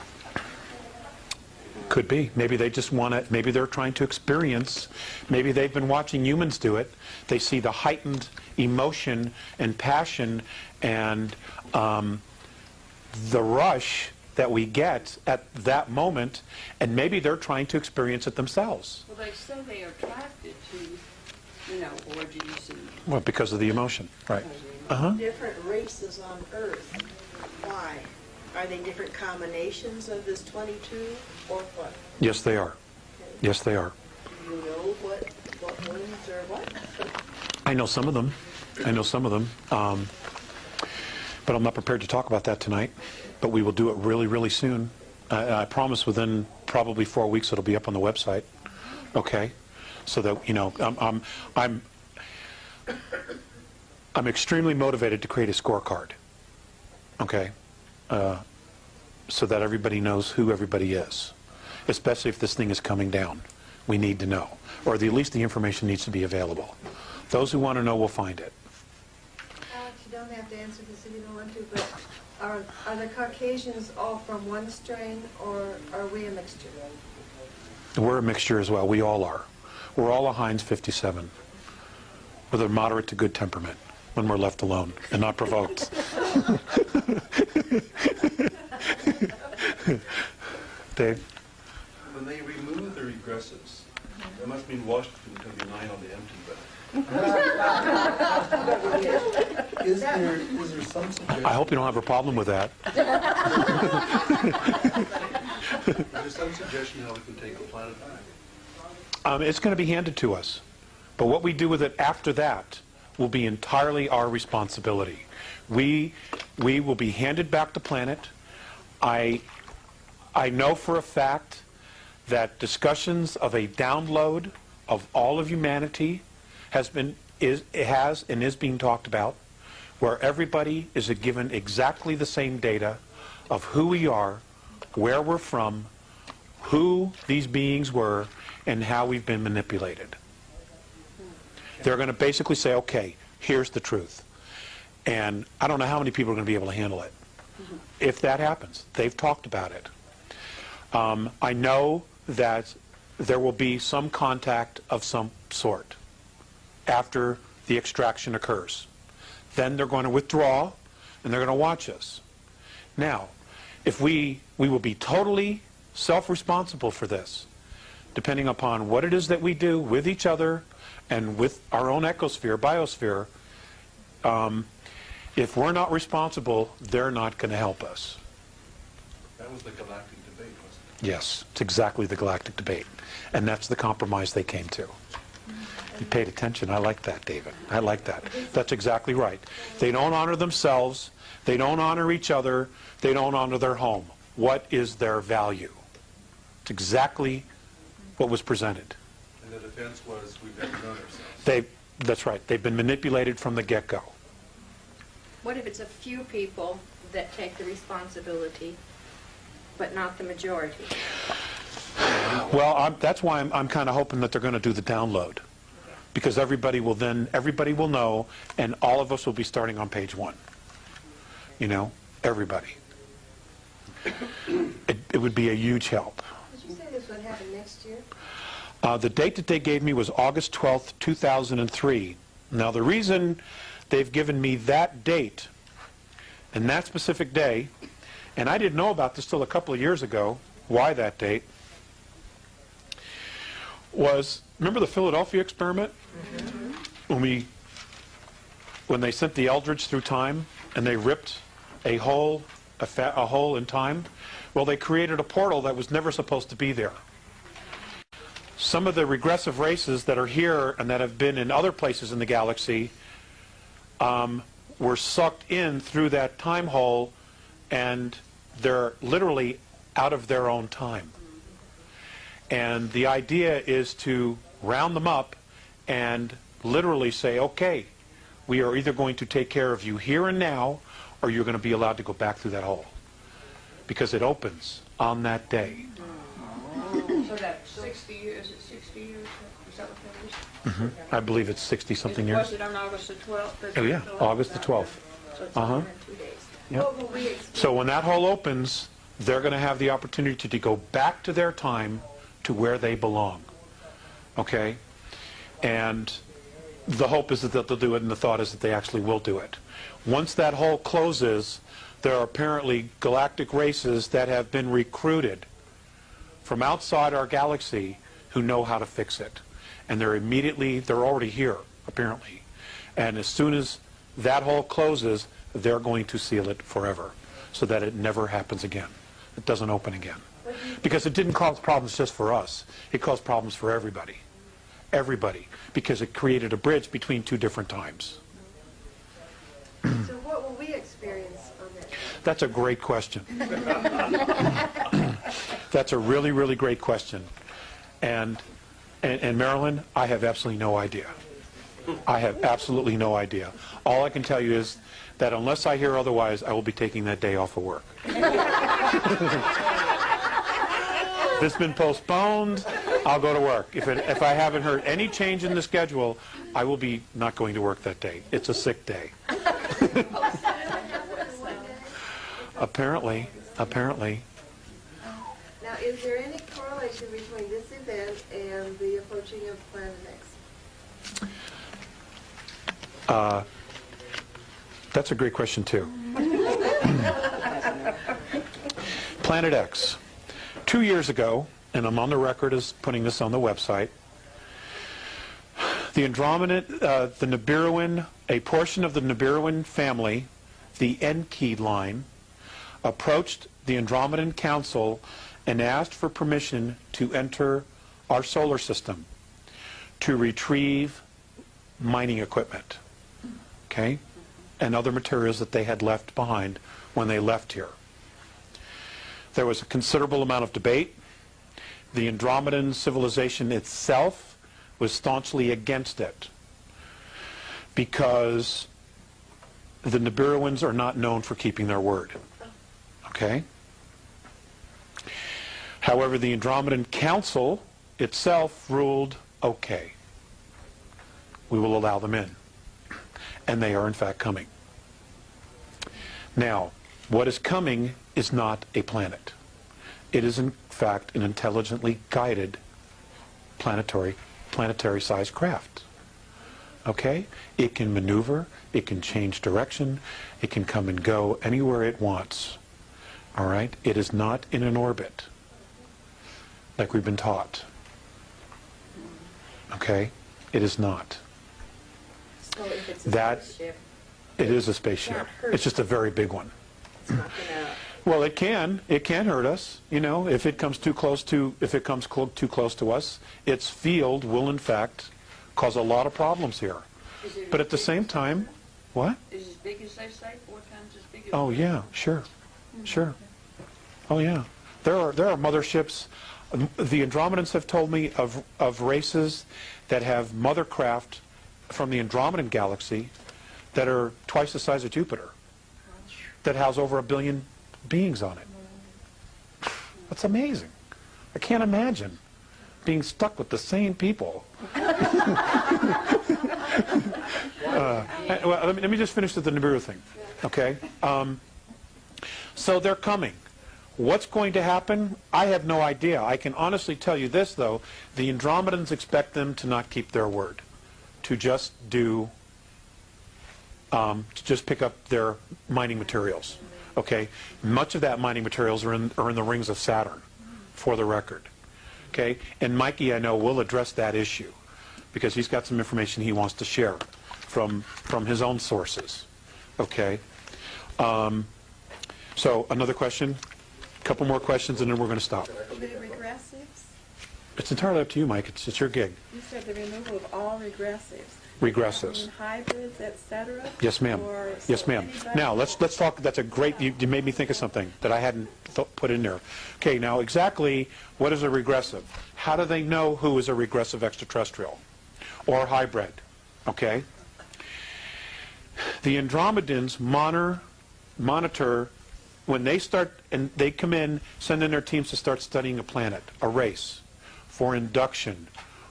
A: Could be. Maybe they just want to, maybe they're trying to experience, maybe they've been watching humans do it. They see the heightened emotion and passion and the rush that we get at that moment, and maybe they're trying to experience it themselves.
B: Well, they say they are attracted to, orgies and...
A: Well, because of the emotion, right.
D: Different races on Earth. Why? Are they different combinations of this 22 or what?
A: Yes, they are.
D: Okay.
A: Yes, they are.
D: Do you know what ones are what?
A: I know some of them. But I'm not prepared to talk about that tonight. But we will do it really, really soon. I promise within probably 4 weeks it'll be up on the website. Okay? So that, I'm extremely motivated to create a scorecard. Okay? So that everybody knows who everybody is. Especially if this thing is coming down. We need to know. Or at least the information needs to be available. Those who want to know will find it.
D: Alex, you don't have to answer this if you don't want to, but are the Caucasians all from one strain, or are we a mixture?
A: We're a mixture as well. We all are. We're all a Heinz 57 with a moderate to good temperament when we're left alone and not provoked. Dave?
E: When they remove the regressives, that must mean Washington can be 9 on the empty, but
C: Is there some suggestion?
A: I hope you don't have a problem with that.
E: is there some suggestion how we can take the planet back?
A: It's going to be handed to us. But what we do with it after that will be entirely our responsibility. We will be handed back the planet. I know for a fact that discussions of a download of all of humanity has and is being talked about, where everybody is given exactly the same data of who we are, where we're from, who these beings were, and how we've been manipulated. They're going to basically say, okay, here's the truth. And I don't know how many people are going to be able to handle it. If that happens, they've talked about it. I know that there will be some contact of some sort after the extraction occurs. Then they're going to withdraw and they're going to watch us. Now, if we will be totally self-responsible for this, depending upon what it is that we do with each other and with our own ecosphere, biosphere. If we're not responsible, they're not going to help us.
E: That was the galactic debate, wasn't
A: Yes, it's exactly the galactic debate. And that's the compromise they came to. You paid attention. I like that, David. I like that. That's exactly right. They don't honor themselves. They don't honor each other. They don't honor their home. What is their value? It's exactly what was presented.
E: it? And the defense was, we've never known ourselves.
A: That's right. They've been manipulated from the get-go.
H: What if it's a few people that take the responsibility, but not the majority?
A: Well, that's why I'm kind of hoping that they're going to do the download. Because everybody will know, and all of us will be starting on page 1. You know, everybody. It would be a huge help.
D: Did you say this would happen next year?
A: The date that they gave me was August 12th, 2003. Now, the reason they've given me that date and that specific day, and I didn't know about this till a couple of years ago, why that date, was, remember the Philadelphia experiment? When they sent the Eldridge through time and they ripped a hole in time? Well, they created a portal that was never supposed to be there. Some of the regressive races that are here and that have been in other places in the galaxy were sucked in through that time hole, and they're literally out of their own time. And the idea is to round them up and literally say, okay, we are either going to take care of you here and now, or you're going to be allowed to go back through that hole. Because it opens on that day.
B: So that's 60 years, is it 60 years? Is that what that is?
A: I believe it's 60-something years.
B: Was it on August the 12th?
A: Oh, yeah, August the 12th.
H: So it's
A: Uh-huh.
H: only in 2 days.
A: Yep.
D: What will we experience?
A: So when that hole opens, they're going to have the opportunity to go back to their time to where they belong. Okay? And the hope is that they'll do it, and the thought is that they actually will do it. Once that hole closes, there are apparently galactic races that have been recruited from outside our galaxy who know how to fix it. And they're already here, apparently. And as soon as that hole closes, they're going to seal it forever so that it never happens again. It doesn't open again. Because it didn't cause problems just for us. It caused problems for everybody. Everybody. Because it created a bridge between two different times.
D: So what will we experience on that day?
A: That's a great question. That's a really, really great question. And Marilyn, I have absolutely no idea. I have absolutely no idea. All I can tell you is that unless I hear otherwise, I will be taking that day off of work. If it's been postponed, I'll go to work. If I haven't heard any change in the schedule, I will be not going to work that day. It's a sick day. Apparently.
D: Now, is there any correlation between this event and the approaching of Planet X?
A: That's a great question, too. Planet X. 2 years ago, and I'm on the record as putting this on the website, the Andromedan, the Nibiruan, a portion of the Nibiruan family, the Enki line, approached the Andromedan Council and asked for permission to enter our solar system to retrieve mining equipment, okay, and other materials that they had left behind when they left here. There was a considerable amount of debate. The Andromedan civilization itself was staunchly against it because the Nibiruans are not known for keeping their word. Okay? However, the Andromedan Council itself ruled, okay, we will allow them in. And they are in fact coming. Now, what is coming is not a planet. It is in fact an intelligently guided planetary-sized craft. Okay? It can maneuver, it can change direction, it can come and go anywhere it wants. All right? It is not in an orbit, like we've been taught. Okay? It is not.
H: So if it's a
A: That-
H: spaceship,
A: It is a spaceship.
H: Not hurt.
A: It's just a very big one.
H: it's not going to
A: Well, it can hurt us, you know, if it comes too close to us. Its field will in fact cause a lot of problems here.
B: Is it
A: But at the
B: as big
A: same
B: as-
A: time, what?
B: Is it as big as they say, 4 times as big as?
A: Oh yeah, sure. Oh yeah. There are motherships. The Andromedans have told me of races that have mothercraft from the Andromedan galaxy that are twice the size of Jupiter, that house over 1 billion beings on it. That's amazing. I can't imagine being stuck with the same people. Well, let me just finish with the Nibiru thing, okay? So they're coming. What's going to happen? I have no idea. I can honestly tell you this, though. The Andromedans expect them to not keep their word, to just pick up their mining materials, okay? Much of that mining materials are in the rings of Saturn, for the record, okay? And Mikey, I know, will address that issue, because he's got some information he wants to share from his own sources, okay? So another question, a couple more questions, and then we're going to stop.
F: The regressives?
A: It's entirely up to you, Mike. It's your gig.
F: You said the removal of all regressives.
A: Regressives.
F: I mean, hybrids, etc.
A: Yes, ma'am. Yes, ma'am. Now let's talk. That's a great. You made me think of something that I hadn't put in there. Okay. Now exactly what is a regressive? How do they know who is a regressive extraterrestrial or hybrid? Okay. The Andromedans monitor when they start, and they come in, send in their teams to start studying a planet, a race, for induction,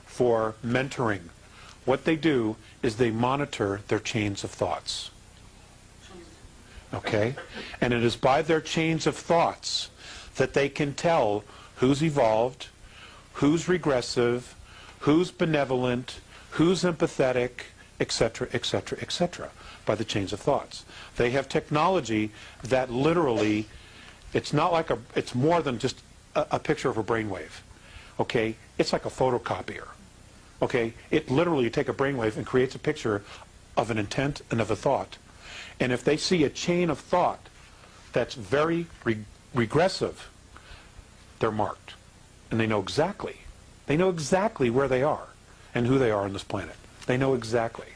A: for mentoring. What they do is they monitor their chains of thoughts. Okay? And it is by their chains of thoughts that they can tell who's evolved, who's regressive, who's benevolent, who's empathetic, etc., etc., etc., by the chains of thoughts. They have technology that literally, it's more than just a picture of a brainwave. Okay? It's like a photocopier. Okay? It literally, you take a brainwave and creates a picture of an intent and of a thought. And if they see a chain of thought that's very regressive, they're marked. And they know exactly where they are and who they are on this planet. They know exactly.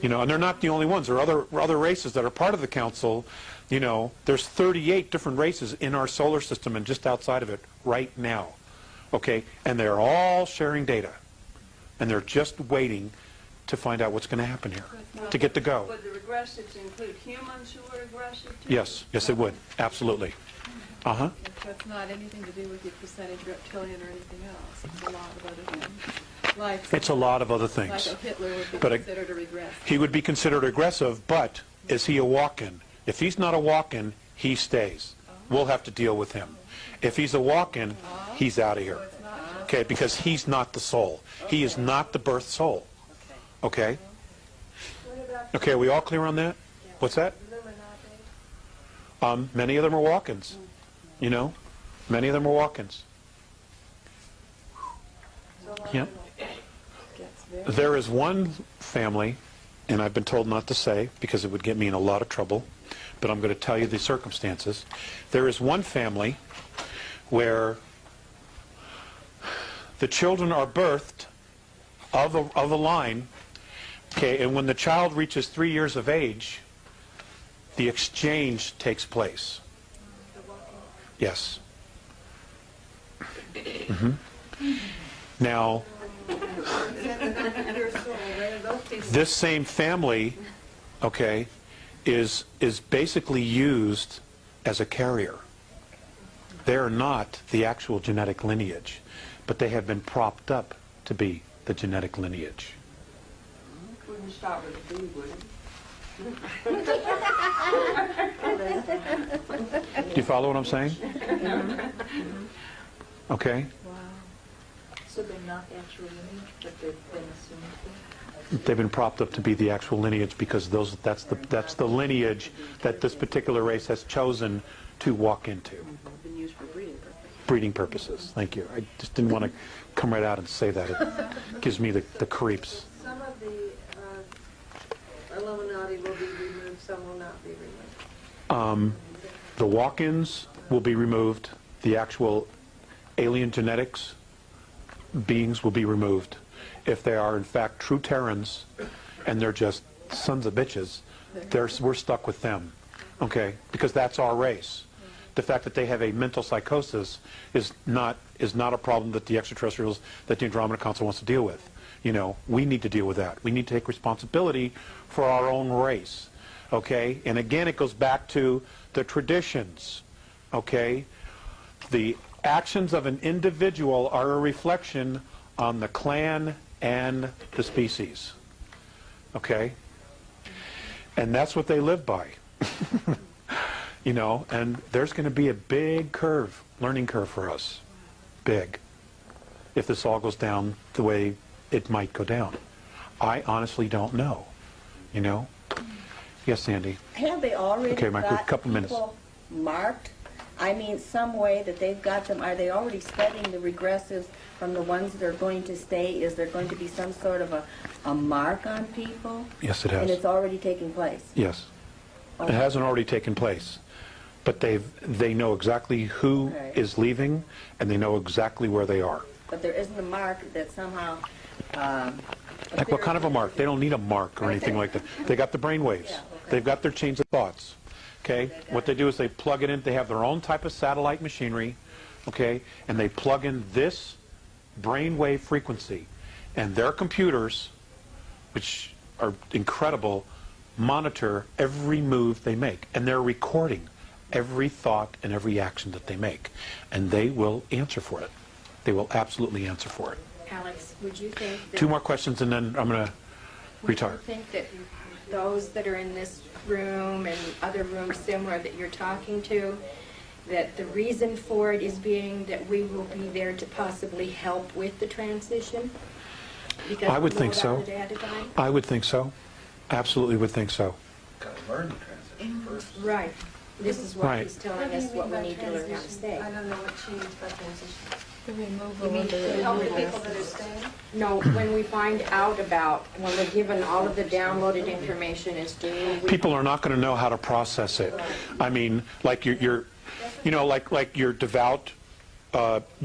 A: You know, and they're not the only ones. There are other races that are part of the council. You know, there's 38 different races in our solar system and just outside of it right now. Okay? And they're all sharing data. And they're just waiting to find out what's going to happen here, to get to go.
B: Would the regressives include humans who are aggressive too?
A: Yes, yes it would. Absolutely. Uh-huh.
F: So it's not anything to do with your percentage reptilian or anything else. It's a lot of other things. Like
A: It's a lot of other things.
F: Like a Hitler would be
A: But
F: considered a regressive.
A: He would be considered aggressive, but is he a walk-in? If he's not a walk-in, he stays. We'll have to deal with him. If he's a walk-in, he's out of here. Okay, because he's not the soul. He is not the birth soul. Okay? Okay, are we all clear on that? What's that? Many of them are walk-ins. You know? Many of them are walk-ins. Yep. There is one family, and I've been told not to say because it would get me in a lot of trouble, but I'm going to tell you the circumstances. There is one family where the children are birthed of a line, okay, and when the child reaches 3 years of age, the exchange takes place. Yes. Now, this same family, okay, is basically used as a carrier. They're not the actual genetic lineage, but they have been propped up to be the genetic lineage.
B: Wouldn't start with a B, would it?
A: Do you follow what I'm saying? Okay.
I: So they're not actual lineage, but they've been assumed to?
A: They've been propped up to be the actual lineage because that's the lineage that this particular race has chosen to walk into.
B: Been used for breeding purposes.
A: Breeding purposes. Thank you. I just didn't want to come right out and say that. It gives me the creeps.
D: Some of the Illuminati will be removed, some will not be removed.
A: The walk-ins will be removed. The actual alien genetics beings will be removed. If they are in fact true Terrans and they're just sons of bitches, we're stuck with them, okay? Because that's our race. The fact that they have a mental psychosis is not a problem that the extraterrestrials, that the Andromeda Council wants to deal with. You know, we need to deal with that. We need to take responsibility for our own race, okay? And again, it goes back to the traditions, okay? The actions of an individual are a reflection on the clan and the species, okay? And that's what they live by. You know, and there's going to be a big curve, learning curve for us. Big. If this all goes down the way it might go down. I honestly don't know. You know? Yes, Sandy.
J: Have they already
A: Okay, Michael,
J: got
A: couple minutes.
J: people marked? I mean, some way that they've got them. Are they already studying the regressives from the ones that are going to stay? Is there going to be some sort of a mark on people?
A: Yes, it has.
J: And it's already taking place?
A: Yes. It hasn't already taken place. But they know exactly who is leaving, and they know exactly where they are.
J: But there isn't a mark that somehow...
A: Like what kind of a mark? They don't need a mark or anything like that. They got the brain waves.
J: Yeah, okay.
A: They've got their chains of thoughts. Okay? What they do is they plug it in. They have their own type of satellite machinery. Okay? And they plug in this brain wave frequency. And their computers, which are incredible, monitor every move they make. And they're recording every thought and every action that they make. And they will answer for it. They will absolutely answer for it.
H: Alex, would you think that...
A: 2 more questions and then I'm going to retire.
H: Would you think that those that are in this room and other rooms similar that you're talking to, that the reason for it is being that we will be there to possibly help with the transition? Because
A: I would
H: we know
A: think so.
H: about it ahead of time?
A: I would think so. Absolutely would think so.
C: Got to learn the transition first.
H: Right. This is what
A: Right.
H: he's telling us what we need to learn how to say.
D: I don't know what she means by transition.
F: The removal
H: You mean
F: of the
H: to
D: Help the
F: regressive.
D: people that are staying?
H: No, when we find out about, when we're given all of the downloaded information as to who we...
A: People are not going to know how to process it. I mean, like you know, like your devout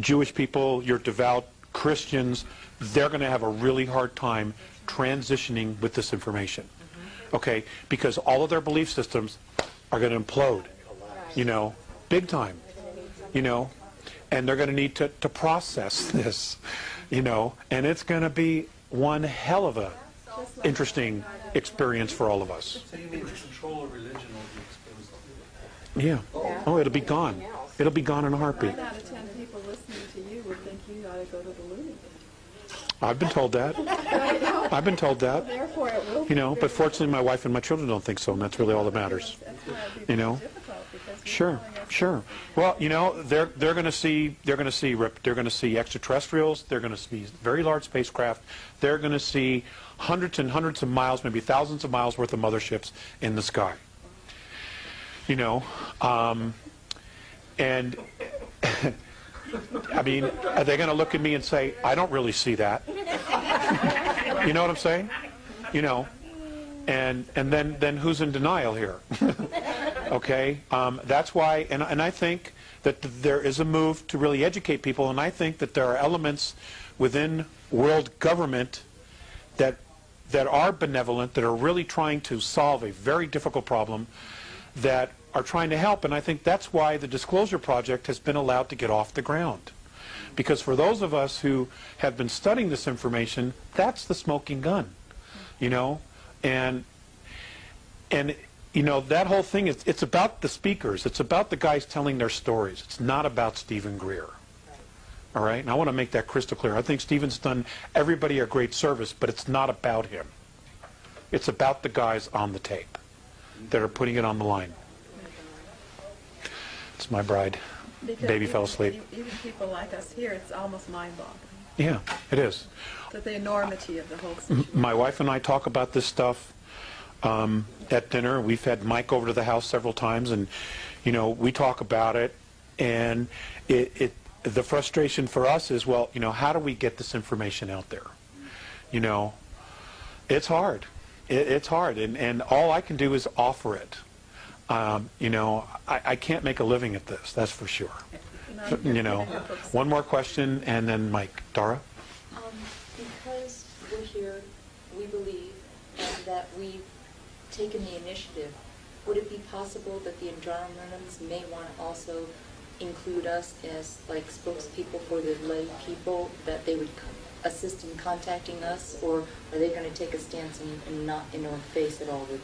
A: Jewish people, your devout Christians, they're going to have a really hard time transitioning with this information. Okay? Because all of their belief systems are going to implode, you know, big time, you know, and they're going to need to process this, you know, and it's going to be one hell of a interesting experience for all of us.
E: So you mean the control of religion will be exposed?
A: Yeah. Oh, it'll be gone. It'll be gone in a heartbeat.
F: 9 out of 10 people listening to you would think you ought to go to the loony bin.
A: I've been told that. I've been told that.
F: Therefore, it will be
A: You know, but fortunately my wife and my children don't think so, and that's really all that matters.
F: That's why it'd be
A: You know?
F: difficult, because
A: Sure,
F: you're telling us
A: sure. Well, you know, they're going to see extraterrestrials. They're going to see very large spacecraft. They're going to see hundreds and hundreds of miles, maybe thousands of miles worth of motherships in the sky. You know, and I mean, are they going to look at me and say, "I don't really see that"? You know what I'm saying? You know, and then who's in denial here? Okay, that's why, and I think that there is a move to really educate people, and I think that there are elements within world government that are benevolent, that are really trying to solve a very difficult problem, that are trying to help, and I think that's why the Disclosure Project has been allowed to get off the ground. Because for those of us who have been studying this information, that's the smoking gun, you know, and you know, that whole thing is, it's about the speakers. It's about the guys telling their stories. It's not about Stephen Greer. All right? And I want to make that crystal clear. I think Stephen's done everybody a great service, but it's not about him. It's about the guys on the tape that are putting it on the line. It's my bride.
F: because
A: Baby fell asleep.
F: Even people like us here, it's almost mind-boggling.
A: Yeah, it is.
F: The enormity of the whole situation.
A: My wife and I talk about this stuff at dinner. We've had Mike over to the house several times, and you know, we talk about it. And the frustration for us is, well, you know, how do we get this information out there? You know, it's hard. It's hard, and all I can do is offer it. You know, I can't make a living at this, that's for sure. You know, one more question, and then Mike. Dara?
I: Because we're here, we believe, and that we've taken the initiative, would it be possible that the environmentalists may want to also include us as like spokespeople for the lay people, that they would assist in contacting us, or are they going to take a stance and not in our face at all with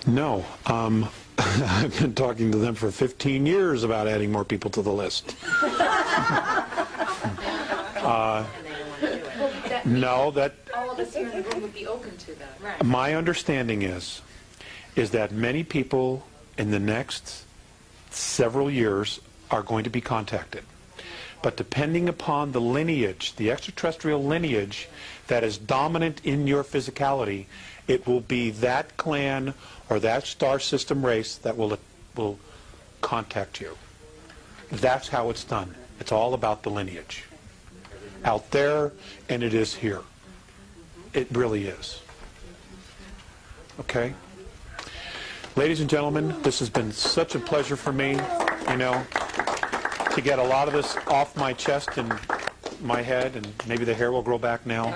I: the
A: No. I've been talking to them for 15 years about adding more people to the list. No, that...
I: all of us here in the room would be open to that. Right.
A: My understanding is that many people in the next several years are going to be contacted. But depending upon the lineage, the extraterrestrial lineage that is dominant in your physicality, it will be that clan or that star system race that will contact you. That's how it's done. It's all about the lineage. Out there, and it is here. It really is. Okay? Ladies and gentlemen, this has been such a pleasure for me, you know, to get a lot of this off my chest and my head, and maybe the hair will grow back now.